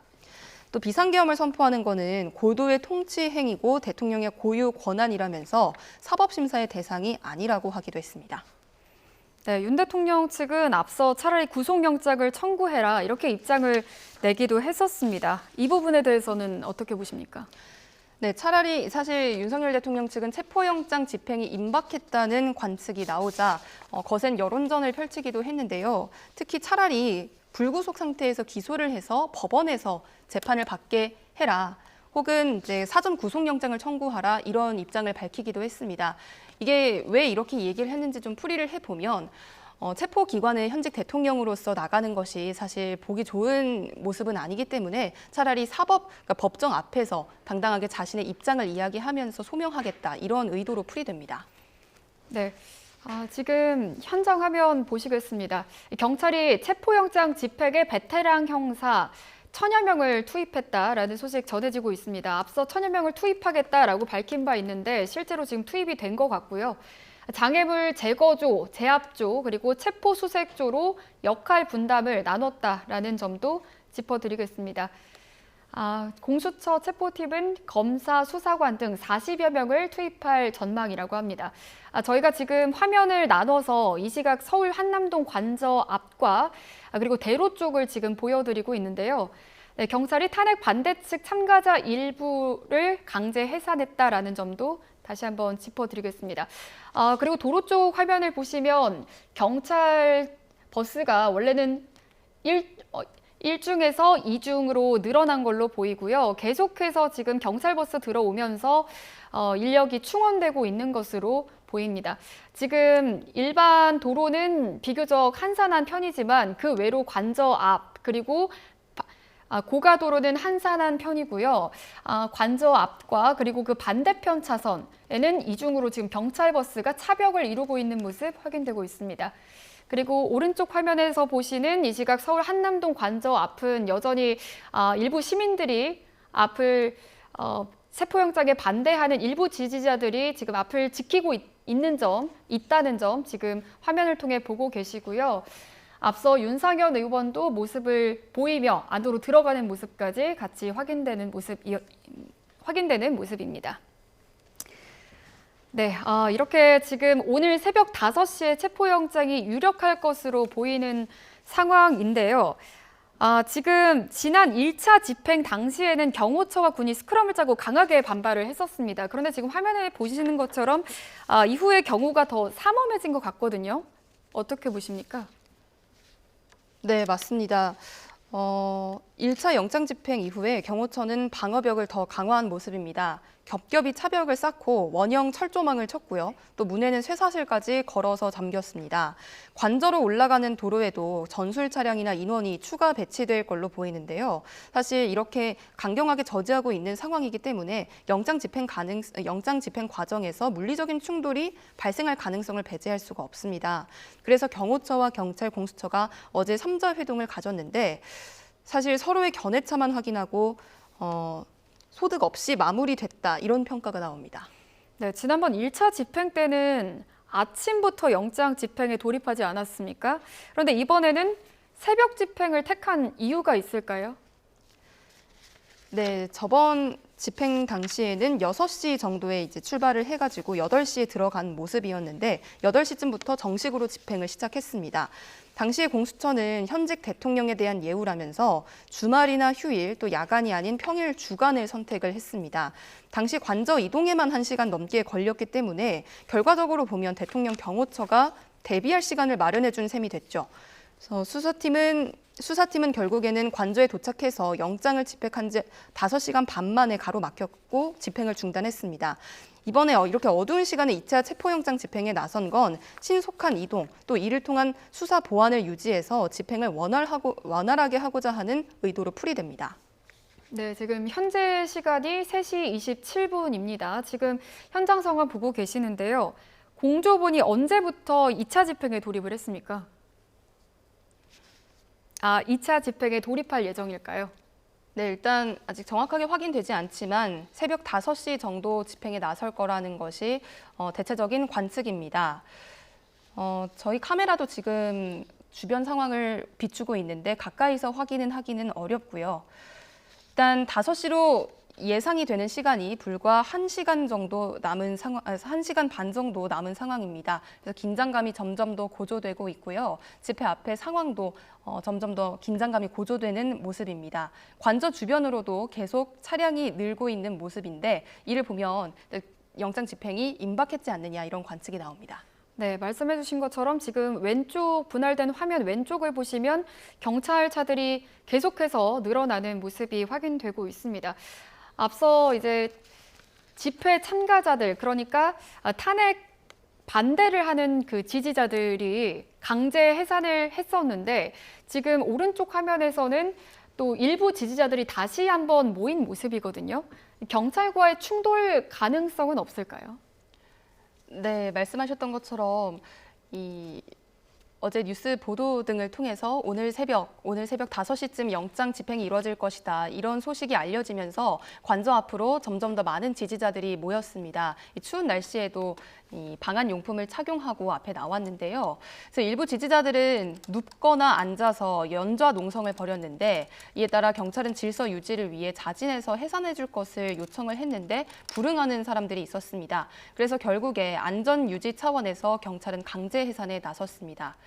또 비상계엄을 선포하는 것은 고도의 통치 행위고 대통령의 고유 권한이라면서 사법심사의 대상이 아니라고 하기도 했습니다. 네, 윤 대통령 측은 앞서 차라리 구속영장을 청구해라 이렇게 입장을 내기도 했었습니다. 이 부분에 대해서는 어떻게 보십니까? 네, 차라리 사실 윤석열 대통령 측은 체포영장 집행이 임박했다는 관측이 나오자 거센 여론전을 펼치기도 했는데요. 특히 차라리 불구속 상태에서 기소를 해서 법원에서 재판을 받게 해라. 혹은 이제 사전 구속영장을 청구하라 이런 입장을 밝히기도 했습니다. 이게 왜 이렇게 얘기를 했는지 좀 풀이를 해보면 체포기관의 현직 대통령으로서 나가는 것이 사실 보기 좋은 모습은 아니기 때문에 차라리 그러니까 법정 앞에서 당당하게 자신의 입장을 이야기하면서 소명하겠다 이런 의도로 풀이됩니다. 네. 지금 현장 화면 보시겠습니다. 경찰이 체포영장 집행에 베테랑 형사 1000여 명을 투입했다라는 소식 전해지고 있습니다. 앞서 1000여 명을 투입하겠다라고 밝힌 바 있는데 실제로 지금 투입이 된 것 같고요. 장애물 제거조, 제압조, 그리고 체포수색조로 역할 분담을 나눴다라는 점도 짚어드리겠습니다. 공수처 체포팀은 검사, 수사관 등 40여 명을 투입할 전망이라고 합니다. 저희가 지금 화면을 나눠서 이 시각 서울 한남동 관저 앞과 그리고 대로 쪽을 지금 보여드리고 있는데요. 네, 경찰이 탄핵 반대 측 참가자 일부를 강제 해산했다라는 점도 다시 한번 짚어드리겠습니다. 그리고 도로 쪽 화면을 보시면 경찰 버스가 원래는 1중에서 2중으로 늘어난 걸로 보이고요. 계속해서 지금 경찰 버스 들어오면서 인력이 충원되고 있는 것으로 보입니다. 지금 일반 도로는 비교적 한산한 편이지만 그 외로 관저 앞 그리고 고가도로는 한산한 편이고요. 관저 앞과 그리고 그 반대편 차선에는 이중으로 지금 경찰버스가 차벽을 이루고 있는 모습 확인되고 있습니다. 그리고 오른쪽 화면에서 보시는 이 시각 서울 한남동 관저 앞은 여전히 일부 시민들이 앞을 체포영장에 반대하는 일부 지지자들이 지금 앞을 지키고 있다는 점 지금 화면을 통해 보고 계시고요. 앞서 윤상현 의원도 모습을 보이며 안으로 들어가는 모습까지 같이 확인되는 모습입니다. 네, 이렇게 지금 오늘 새벽 5시에 체포영장이 유력할 것으로 보이는 상황인데요. 지금 지난 1차 집행 당시에는 경호처와 군이 스크럼을 짜고 강하게 반발을 했었습니다. 그런데 지금 화면에 보시는 것처럼 이후에 경우가 더 삼엄해진 것 같거든요. 어떻게 보십니까? 네, 맞습니다. 1차 영장 집행 이후에 경호처는 방어벽을 더 강화한 모습입니다. 겹겹이 차벽을 쌓고 원형 철조망을 쳤고요. 또 문에는 쇠사슬까지 걸어서 잠겼습니다. 관저로 올라가는 도로에도 전술 차량이나 인원이 추가 배치될 걸로 보이는데요. 사실 이렇게 강경하게 저지하고 있는 상황이기 때문에 영장 집행 과정에서 물리적인 충돌이 발생할 가능성을 배제할 수가 없습니다. 그래서 경호처와 경찰 공수처가 어제 3자 회동을 가졌는데 사실 서로의 견해차만 확인하고 소득 없이 마무리됐다 이런 평가가 나옵니다. 네, 지난번 1차 집행 때는 아침부터 영장 집행에 돌입하지 않았습니까? 그런데 이번에는 새벽 집행을 택한 이유가 있을까요? 네, 저번 집행 당시에는 6시 정도에 이제 출발을 해가지고 8시에 들어간 모습이었는데 8시쯤부터 정식으로 집행을 시작했습니다. 당시에 공수처는 현직 대통령에 대한 예우라면서 주말이나 휴일 또 야간이 아닌 평일 주간을 선택을 했습니다. 당시 관저 이동에만 1시간 넘게 걸렸기 때문에 결과적으로 보면 대통령 경호처가 대비할 시간을 마련해 준 셈이 됐죠. 그래서 수사팀은 결국에는 관저에 도착해서 영장을 집행한 지 5시간 반 만에 가로막혔고 집행을 중단했습니다. 이번에 이렇게 어두운 시간에 2차 체포영장 집행에 나선 건 신속한 이동, 또 이를 통한 수사 보안을 유지해서 집행을 원활하게 하고자 하는 의도로 풀이됩니다. 네, 지금 현재 시간이 3시 27분입니다. 지금 현장 상황 보고 계시는데요. 공조본이 언제부터 2차 집행에 돌입을 했습니까? 2차 집행에 돌입할 예정일까요? 네, 일단 아직 정확하게 확인되지 않지만 새벽 5시 정도 집행에 나설 거라는 것이 대체적인 관측입니다. 저희 카메라도 지금 주변 상황을 비추고 있는데 가까이서 하기는 어렵고요. 일단 5시로 예상이 되는 시간이 불과 1시간 정도 남은 1시간 반 정도 남은 상황입니다. 그래서 긴장감이 점점 더 고조되고 있고요. 집회 앞의 상황도 점점 더 긴장감이 고조되는 모습입니다. 관저 주변으로도 계속 차량이 늘고 있는 모습인데 이를 보면 영장 집행이 임박했지 않느냐 이런 관측이 나옵니다. 네, 말씀해 주신 것처럼 지금 왼쪽 분할된 화면 왼쪽을 보시면 경찰차들이 계속해서 늘어나는 모습이 확인되고 있습니다. 앞서 이제 집회 참가자들, 그러니까 탄핵 반대를 하는 그 지지자들이 강제 해산을 했었는데 지금 오른쪽 화면에서는 또 일부 지지자들이 다시 한번 모인 모습이거든요. 경찰과의 충돌 가능성은 없을까요? 네, 말씀하셨던 것처럼 어제 뉴스 보도 등을 통해서 오늘 새벽 5시쯤 영장 집행이 이루어질 것이다. 이런 소식이 알려지면서 관저 앞으로 점점 더 많은 지지자들이 모였습니다. 이 추운 날씨에도 이 방한 용품을 착용하고 앞에 나왔는데요. 그래서 일부 지지자들은 눕거나 앉아서 연좌 농성을 벌였는데 이에 따라 경찰은 질서 유지를 위해 자진해서 해산해 줄 것을 요청을 했는데 불응하는 사람들이 있었습니다. 그래서 결국에 안전 유지 차원에서 경찰은 강제 해산에 나섰습니다.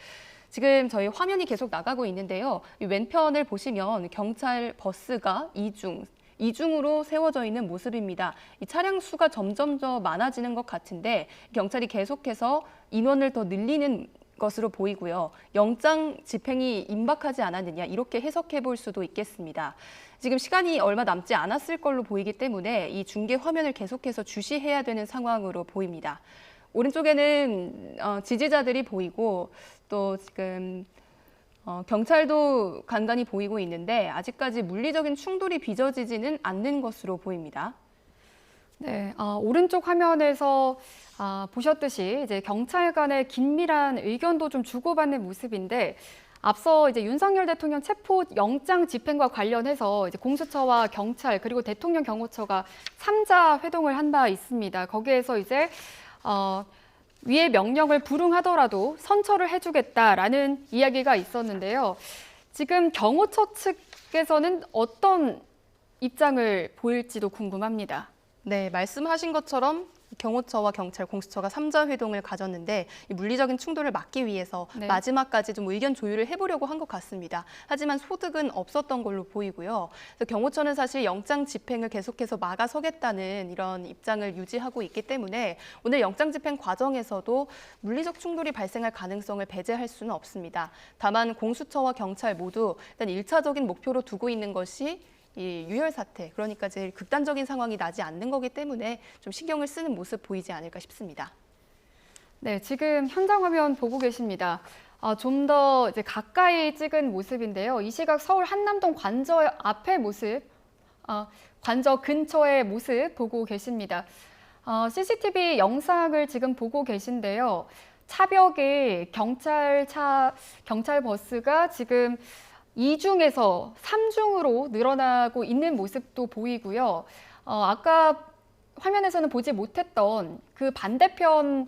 지금 저희 화면이 계속 나가고 있는데요. 이 왼편을 보시면 경찰 버스가 이중으로 세워져 있는 모습입니다. 이 차량 수가 점점 더 많아지는 것 같은데 경찰이 계속해서 인원을 더 늘리는 것으로 보이고요. 영장 집행이 임박하지 않았느냐 이렇게 해석해 볼 수도 있겠습니다. 지금 시간이 얼마 남지 않았을 걸로 보이기 때문에 이 중계 화면을 계속해서 주시해야 되는 상황으로 보입니다. 오른쪽에는 지지자들이 보이고 또 지금 경찰도 간간히 보이고 있는데 아직까지 물리적인 충돌이 빚어지지는 않는 것으로 보입니다. 네, 오른쪽 화면에서 보셨듯이 이제 경찰 간의 긴밀한 의견도 좀 주고받는 모습인데 앞서 이제 윤석열 대통령 체포 영장 집행과 관련해서 이제 공수처와 경찰 그리고 대통령 경호처가 3자 회동을 한 바 있습니다. 거기에서 이제 위의 명령을 불응하더라도 선처를 해주겠다라는 이야기가 있었는데요. 지금 경호처 측에서는 어떤 입장을 보일지도 궁금합니다. 네, 말씀하신 것처럼 경호처와 경찰, 공수처가 3자 회동을 가졌는데 이 물리적인 충돌을 막기 위해서 네. 마지막까지 좀 의견 조율을 해보려고 한 것 같습니다. 하지만 소득은 없었던 걸로 보이고요. 그래서 경호처는 사실 영장 집행을 계속해서 막아서겠다는 이런 입장을 유지하고 있기 때문에 오늘 영장 집행 과정에서도 물리적 충돌이 발생할 가능성을 배제할 수는 없습니다. 다만 공수처와 경찰 모두 일단 1차적인 목표로 두고 있는 것이 이 유혈 사태, 그러니까 제일 극단적인 상황이 나지 않는 거기 때문에 좀 신경을 쓰는 모습 보이지 않을까 싶습니다. 네, 지금 현장 화면 보고 계십니다. 좀 더 이제 가까이 찍은 모습인데요. 이 시각 서울 한남동 관저 앞의 모습, 관저 근처의 모습 보고 계십니다. CCTV 영상을 지금 보고 계신데요. 차벽에 경찰 버스가 지금 2중에서 3중으로 늘어나고 있는 모습도 보이고요. 아까 화면에서는 보지 못했던 그 반대편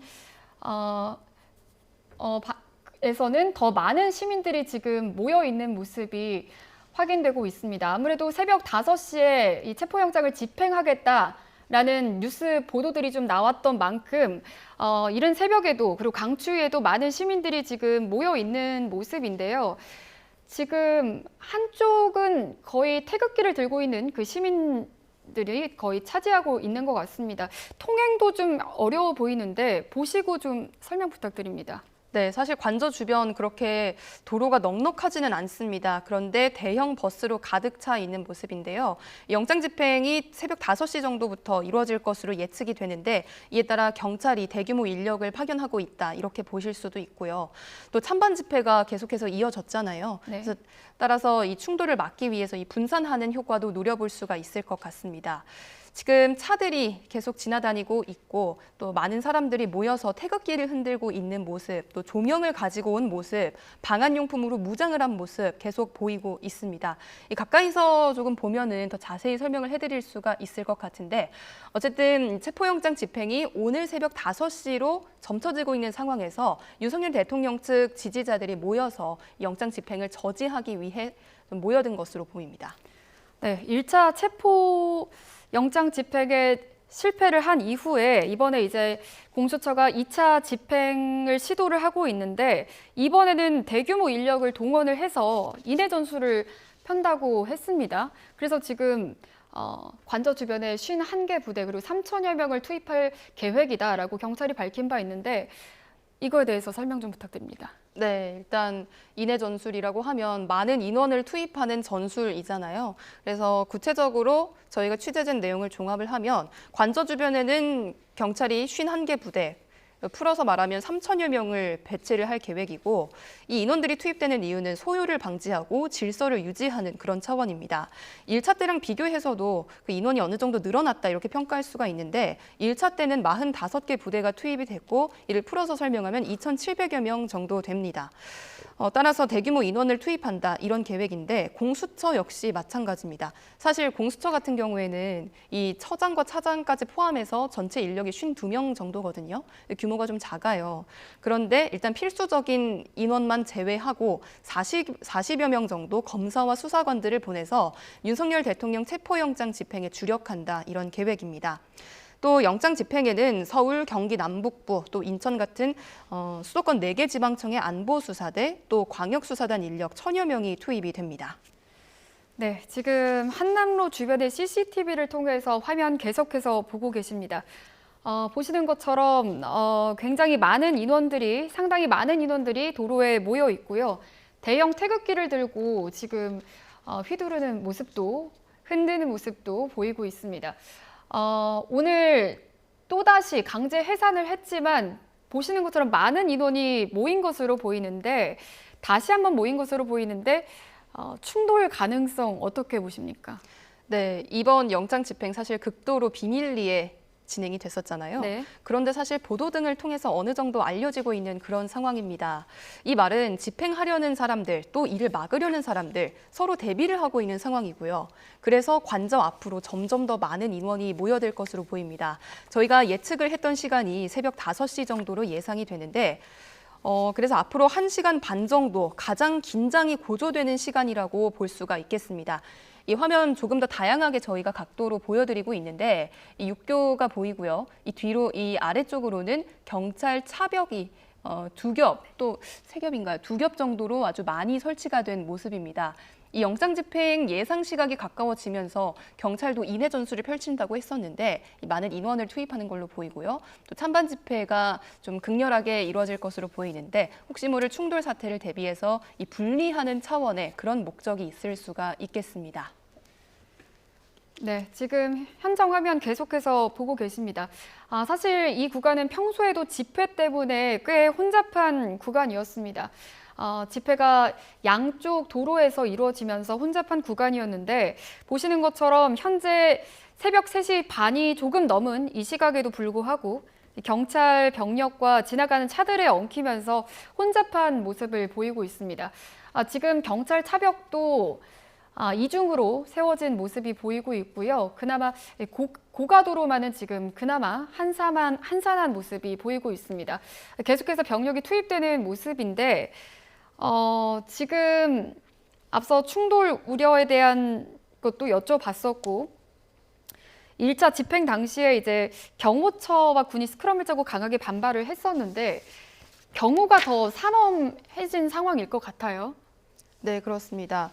에서는 더 많은 시민들이 지금 모여 있는 모습이 확인되고 있습니다. 아무래도 새벽 5시에 이 체포영장을 집행하겠다라는 뉴스 보도들이 좀 나왔던 만큼 이른 새벽에도 그리고 강추위에도 많은 시민들이 지금 모여 있는 모습인데요. 지금 한쪽은 거의 태극기를 들고 있는 그 시민들이 거의 차지하고 있는 것 같습니다. 통행도 좀 어려워 보이는데 보시고 좀 설명 부탁드립니다. 네, 사실 관저 주변 그렇게 도로가 넉넉하지는 않습니다. 그런데 대형 버스로 가득 차 있는 모습인데요. 영장 집행이 새벽 5시 정도부터 이루어질 것으로 예측이 되는데 이에 따라 경찰이 대규모 인력을 파견하고 있다, 이렇게 보실 수도 있고요. 또 찬반 집회가 계속해서 이어졌잖아요. 네. 그래서 따라서 이 충돌을 막기 위해서 이 분산하는 효과도 노려볼 수가 있을 것 같습니다. 지금 차들이 계속 지나다니고 있고 또 많은 사람들이 모여서 태극기를 흔들고 있는 모습, 또 조명을 가지고 온 모습, 방한용품으로 무장을 한 모습 계속 보이고 있습니다. 이 가까이서 조금 보면은 더 자세히 설명을 해드릴 수가 있을 것 같은데 어쨌든 체포영장 집행이 오늘 새벽 5시로 점쳐지고 있는 상황에서 윤석열 대통령 측 지지자들이 모여서 영장 집행을 저지하기 위해 좀 모여든 것으로 보입니다. 네, 1차 체포 영장 집행에 실패를 한 이후에 이번에 이제 공수처가 2차 집행을 시도를 하고 있는데 이번에는 대규모 인력을 동원을 해서 인해 전술을 편다고 했습니다. 그래서 지금 관저 주변에 51개 부대 그리고 3천여 명을 투입할 계획이다라고 경찰이 밝힌 바 있는데 이거에 대해서 설명 좀 부탁드립니다. 네, 일단 인해 전술이라고 하면 많은 인원을 투입하는 전술이잖아요. 그래서 구체적으로 저희가 취재된 내용을 종합을 하면 관저 주변에는 경찰이 51개 부대, 풀어서 말하면 3천여 명을 배치를 할 계획이고 이 인원들이 투입되는 이유는 소요를 방지하고 질서를 유지하는 그런 차원입니다. 1차 때랑 비교해서도 그 인원이 어느 정도 늘어났다 이렇게 평가할 수가 있는데 1차 때는 45개 부대가 투입이 됐고 이를 풀어서 설명하면 2,700여 명 정도 됩니다. 따라서 대규모 인원을 투입한다 이런 계획인데 공수처 역시 마찬가지입니다. 사실 공수처 같은 경우에는 이 처장과 차장까지 포함해서 전체 인력이 52명 정도거든요. 규모가 좀 작아요. 그런데 일단 필수적인 인원만 제외하고 40여 명 정도 검사와 수사관들을 보내서 윤석열 대통령 체포영장 집행에 주력한다 이런 계획입니다. 또 영장 집행에는 서울, 경기 남북부, 또 인천 같은 수도권 4개 지방청의 안보수사대, 또 광역수사단 인력 1,000여 명이 투입이 됩니다. 네, 지금 한남로 주변의 CCTV를 통해서 화면 계속해서 보고 계십니다. 보시는 것처럼 굉장히 많은 인원들이, 상당히 많은 인원들이 도로에 모여 있고요. 대형 태극기를 들고 지금 휘두르는 모습도, 흔드는 모습도 보이고 있습니다. 오늘 또다시 강제 해산을 했지만 보시는 것처럼 많은 인원이 모인 것으로 보이는데 다시 한번 모인 것으로 보이는데 충돌 가능성 어떻게 보십니까? 네, 이번 영장 집행 사실 극도로 비밀리에 진행이 됐었잖아요. 네. 그런데 사실 보도 등을 통해서 어느 정도 알려지고 있는 그런 상황입니다. 이 말은 집행하려는 사람들, 또 이를 막으려는 사람들 서로 대비를 하고 있는 상황이고요. 그래서 관저 앞으로 점점 더 많은 인원이 모여들 것으로 보입니다. 저희가 예측을 했던 시간이 새벽 5시 정도로 예상이 되는데 그래서 앞으로 1시간 반 정도 가장 긴장이 고조되는 시간이라고 볼 수가 있겠습니다. 이 화면 조금 더 다양하게 저희가 각도로 보여드리고 있는데 이 육교가 보이고요. 이 뒤로 이 아래쪽으로는 경찰 차벽이 두 겹, 또 세 겹인가요? 두 겹 정도로 아주 많이 설치가 된 모습입니다. 이 영장 집행 예상 시각이 가까워지면서 경찰도 인해 전술을 펼친다고 했었는데 이 많은 인원을 투입하는 걸로 보이고요. 또 찬반 집회가 좀 극렬하게 이루어질 것으로 보이는데 혹시 모를 충돌 사태를 대비해서 이 분리하는 차원의 그런 목적이 있을 수가 있겠습니다. 네, 지금 현장 화면 계속해서 보고 계십니다. 사실 이 구간은 평소에도 집회 때문에 꽤 혼잡한 구간이었습니다. 집회가 양쪽 도로에서 이루어지면서 혼잡한 구간이었는데 보시는 것처럼 현재 새벽 3시 반이 조금 넘은 이 시각에도 불구하고 경찰 병력과 지나가는 차들에 엉키면서 혼잡한 모습을 보이고 있습니다. 지금 경찰 차벽도 이중으로 세워진 모습이 보이고 있고요. 그나마 고가도로만은 지금 그나마 한산한 모습이 보이고 있습니다. 계속해서 병력이 투입되는 모습인데 지금 앞서 충돌 우려에 대한 것도 여쭤봤었고 1차 집행 당시에 이제 경호처와 군이 스크럼을 짜고 강하게 반발을 했었는데 경호가 더 삼엄해진 상황일 것 같아요. 네, 그렇습니다.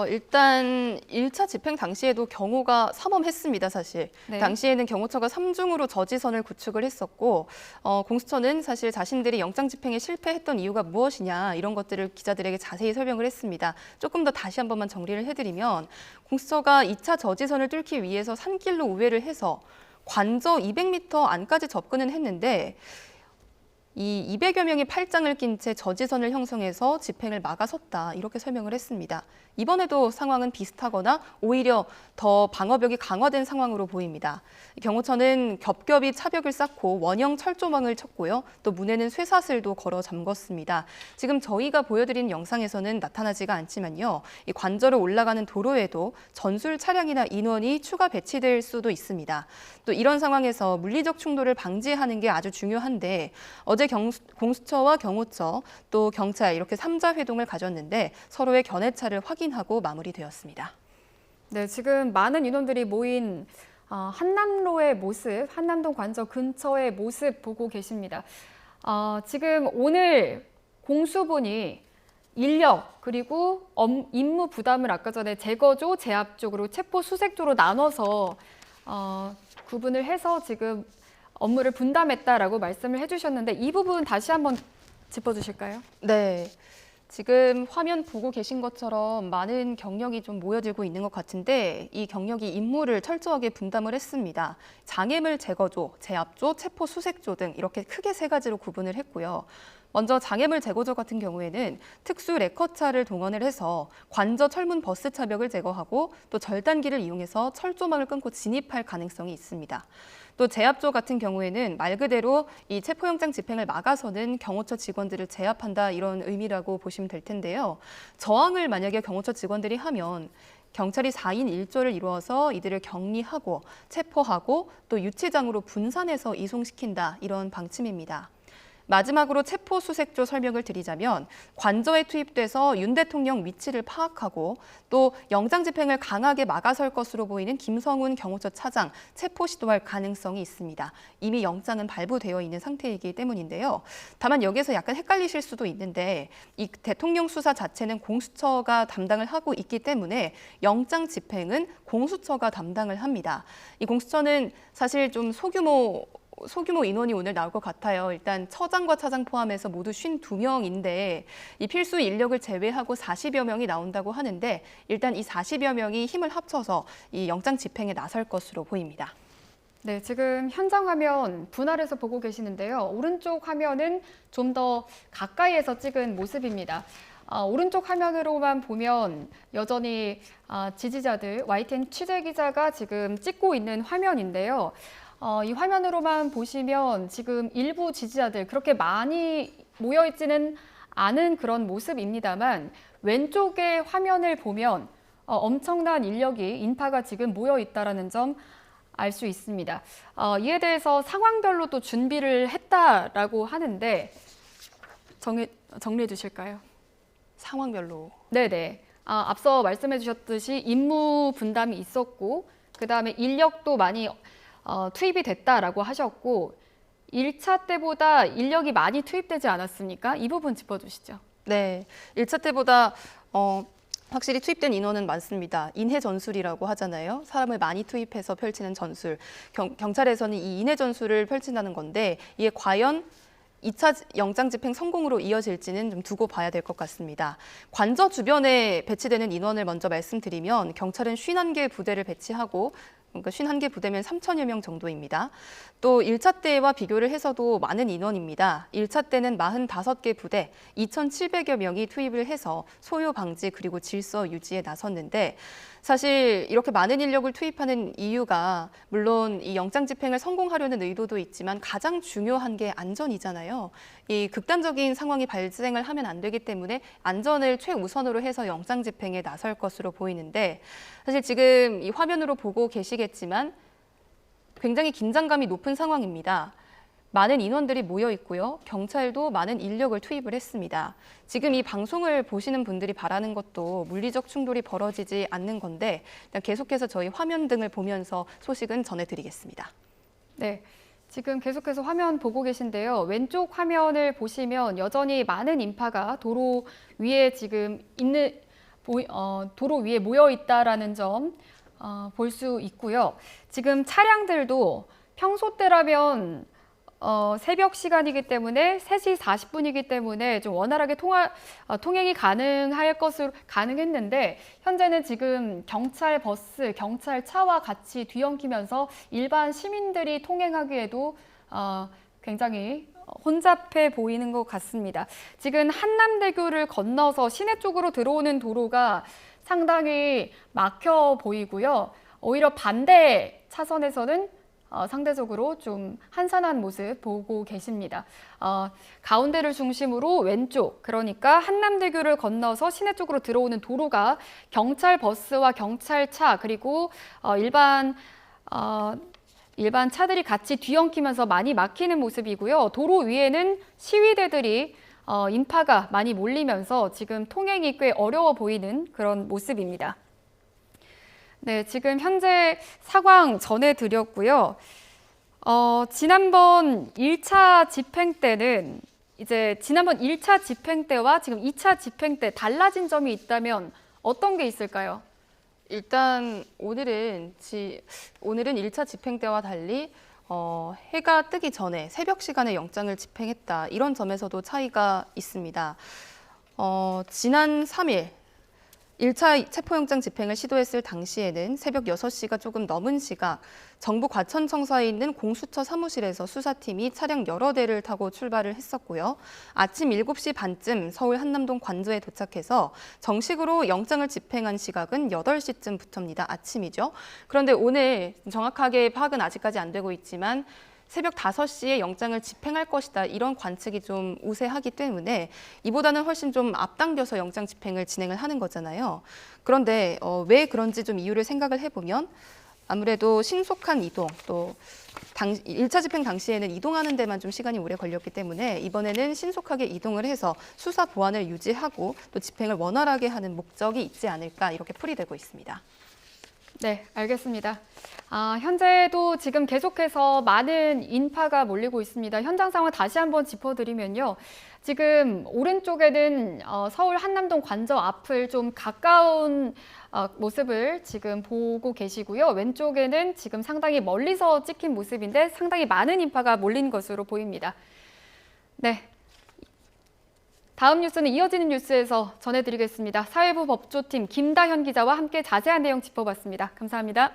일단 1차 집행 당시에도 경호가 삼엄했습니다, 사실. 네. 당시에는 경호처가 3중으로 저지선을 구축을 했었고, 공수처는 사실 자신들이 영장 집행에 실패했던 이유가 무엇이냐, 이런 것들을 기자들에게 자세히 설명을 했습니다. 조금 더 다시 한 번만 정리를 해드리면, 공수처가 2차 저지선을 뚫기 위해서 산길로 우회를 해서 관저 200m 안까지 접근은 했는데, 이 200여 명이 팔짱을 낀 채 저지선을 형성해서 집행을 막아섰다 이렇게 설명을 했습니다. 이번에도 상황은 비슷하거나 오히려 더 방어벽이 강화된 상황으로 보입니다. 경호처는 겹겹이 차벽을 쌓고 원형 철조망을 쳤고요. 또 문에는 쇠사슬도 걸어 잠궜습니다. 지금 저희가 보여드린 영상에서는 나타나지가 않지만요. 이 관저로 올라가는 도로에도 전술 차량이나 인원이 추가 배치될 수도 있습니다. 또 이런 상황에서 물리적 충돌을 방지하는 게 아주 중요한데 어제 공수처와 경호처 또 경찰 이렇게 3자 회동을 가졌는데 서로의 견해차를 확인하고 마무리되었습니다. 네, 지금 많은 인원들이 모인 한남로의 모습, 한남동 관저 근처의 모습 보고 계십니다. 지금 오늘 공수본이 인력 그리고 임무 부담을 아까 전에 제거조, 제압조로 체포 수색조로 나눠서 구분을 해서 지금 업무를 분담했다라고 말씀을 해주셨는데 이 부분 다시 한번 짚어주실까요? 네. 지금 화면 보고 계신 것처럼 많은 경력이 좀 모여들고 있는 것 같은데 이 경력이 임무를 철저하게 분담을 했습니다. 장애물 제거조, 제압조, 체포 수색조 등 이렇게 크게 3가지로 구분을 했고요. 먼저 장애물 제거조 같은 경우에는 특수 레커차를 동원을 해서 관저 철문 버스 차벽을 제거하고 또 절단기를 이용해서 철조망을 끊고 진입할 가능성이 있습니다. 또 제압조 같은 경우에는 말 그대로 이 체포영장 집행을 막아서는 경호처 직원들을 제압한다 이런 의미라고 보시면 될 텐데요. 저항을 만약에 경호처 직원들이 하면 경찰이 4인 1조를 이루어서 이들을 격리하고 체포하고 또 유치장으로 분산해서 이송시킨다 이런 방침입니다. 마지막으로 체포 수색조 설명을 드리자면 관저에 투입돼서 윤 대통령 위치를 파악하고 또 영장 집행을 강하게 막아설 것으로 보이는 김성훈 경호처 차장 체포 시도할 가능성이 있습니다. 이미 영장은 발부되어 있는 상태이기 때문인데요. 다만 여기서 약간 헷갈리실 수도 있는데 이 대통령 수사 자체는 공수처가 담당을 하고 있기 때문에 영장 집행은 공수처가 담당을 합니다. 이 공수처는 사실 좀 소규모 인원이 오늘 나올 것 같아요. 일단 처장과 차장 포함해서 모두 52명인데 이 필수 인력을 제외하고 40여 명이 나온다고 하는데 일단 이 40여 명이 힘을 합쳐서 이 영장 집행에 나설 것으로 보입니다. 네, 지금 현장 화면 분할해서 보고 계시는데요. 오른쪽 화면은 좀 더 가까이에서 찍은 모습입니다. 오른쪽 화면으로만 보면 여전히 지지자들, YTN 취재 기자가 지금 찍고 있는 화면인데요. 이 화면으로만 보시면 지금 일부 지지자들 그렇게 많이 모여있지는 않은 그런 모습입니다만 왼쪽의 화면을 보면 엄청난 인력이 인파가 지금 모여 있다라는 점 알 수 있습니다. 이에 대해서 상황별로 또 준비를 했다라고 하는데 정리해 주실까요? 상황별로. 네네. 앞서 말씀해 주셨듯이 임무 분담이 있었고 그다음에 인력도 많이 투입이 됐다라고 하셨고 1차 때보다 인력이 많이 투입되지 않았습니까? 이 부분 짚어주시죠. 네, 1차 때보다 확실히 투입된 인원은 많습니다. 인해 전술이라고 하잖아요. 사람을 많이 투입해서 펼치는 전술. 경찰에서는 이 인해 전술을 펼친다는 건데 이게 과연 2차 영장 집행 성공으로 이어질지는 좀 두고 봐야 될 것 같습니다. 관저 주변에 배치되는 인원을 먼저 말씀드리면 경찰은 51개 부대를 배치하고 그러니까 51개 부대면 3천여 명 정도입니다. 또 1차 때와 비교를 해서도 많은 인원입니다. 1차 때는 45개 부대, 2,700여 명이 투입을 해서 소요 방지 그리고 질서 유지에 나섰는데 사실 이렇게 많은 인력을 투입하는 이유가 물론 이 영장 집행을 성공하려는 의도도 있지만 가장 중요한 게 안전이잖아요. 이 극단적인 상황이 발생을 하면 안 되기 때문에 안전을 최우선으로 해서 영장 집행에 나설 것으로 보이는데 사실 지금 이 화면으로 보고 계시겠지만 굉장히 긴장감이 높은 상황입니다. 많은 인원들이 모여 있고요. 경찰도 많은 인력을 투입을 했습니다. 지금 이 방송을 보시는 분들이 바라는 것도 물리적 충돌이 벌어지지 않는 건데 계속해서 저희 화면 등을 보면서 소식은 전해드리겠습니다. 네. 지금 계속해서 화면 보고 계신데요. 왼쪽 화면을 보시면 여전히 많은 인파가 도로 위에 지금 도로 위에 모여 있다라는 점 볼 수 있고요. 지금 차량들도 평소 때라면 새벽 시간이기 때문에 3시 40분이기 때문에 좀 원활하게 통행이 가능했는데 현재는 지금 경찰 버스, 경찰 차와 같이 뒤엉키면서 일반 시민들이 통행하기에도 굉장히 혼잡해 보이는 것 같습니다. 지금 한남대교를 건너서 시내 쪽으로 들어오는 도로가 상당히 막혀 보이고요. 오히려 반대 차선에서는 상대적으로 좀 한산한 모습 보고 계십니다. 가운데를 중심으로 왼쪽, 그러니까 한남대교를 건너서 시내 쪽으로 들어오는 도로가 경찰 버스와 경찰차 그리고 일반 차들이 같이 뒤엉키면서 많이 막히는 모습이고요. 도로 위에는 시위대들이 인파가 많이 몰리면서 지금 통행이 꽤 어려워 보이는 그런 모습입니다. 네, 지금 현재 상황 전해드렸고요. 지난번 1차 집행 때는 지난번 1차 집행 때와 지금 2차 집행 때 달라진 점이 있다면 어떤 게 있을까요? 일단 오늘은 1차 집행 때와 달리 해가 뜨기 전에 새벽 시간에 영장을 집행했다. 이런 점에서도 차이가 있습니다. 지난 3일 1차 체포영장 집행을 시도했을 당시에는 새벽 6시가 조금 넘은 시각 정부 과천청사에 있는 공수처 사무실에서 수사팀이 차량 여러 대를 타고 출발을 했었고요. 아침 7시 반쯤 서울 한남동 관저에 도착해서 정식으로 영장을 집행한 시각은 8시쯤부터입니다. 아침이죠. 그런데 오늘 정확하게 파악은 아직까지 안 되고 있지만 새벽 5시에 영장을 집행할 것이다. 이런 관측이 좀 우세하기 때문에 이보다는 훨씬 좀 앞당겨서 영장 집행을 진행을 하는 거잖아요. 그런데 왜 그런지 좀 이유를 생각을 해보면 아무래도 신속한 이동, 또 1차 집행 당시에는 이동하는 데만 좀 시간이 오래 걸렸기 때문에 이번에는 신속하게 이동을 해서 수사 보안을 유지하고 또 집행을 원활하게 하는 목적이 있지 않을까 이렇게 풀이되고 있습니다. 네, 알겠습니다. 현재도 지금 계속해서 많은 인파가 몰리고 있습니다. 현장 상황 다시 한번 짚어드리면요. 지금 오른쪽에는 서울 한남동 관저 앞을 좀 가까운 모습을 지금 보고 계시고요. 왼쪽에는 지금 상당히 멀리서 찍힌 모습인데 상당히 많은 인파가 몰린 것으로 보입니다. 네. 다음 뉴스는 이어지는 뉴스에서 전해드리겠습니다. 사회부 법조팀 김다현 기자와 함께 자세한 내용 짚어봤습니다. 감사합니다.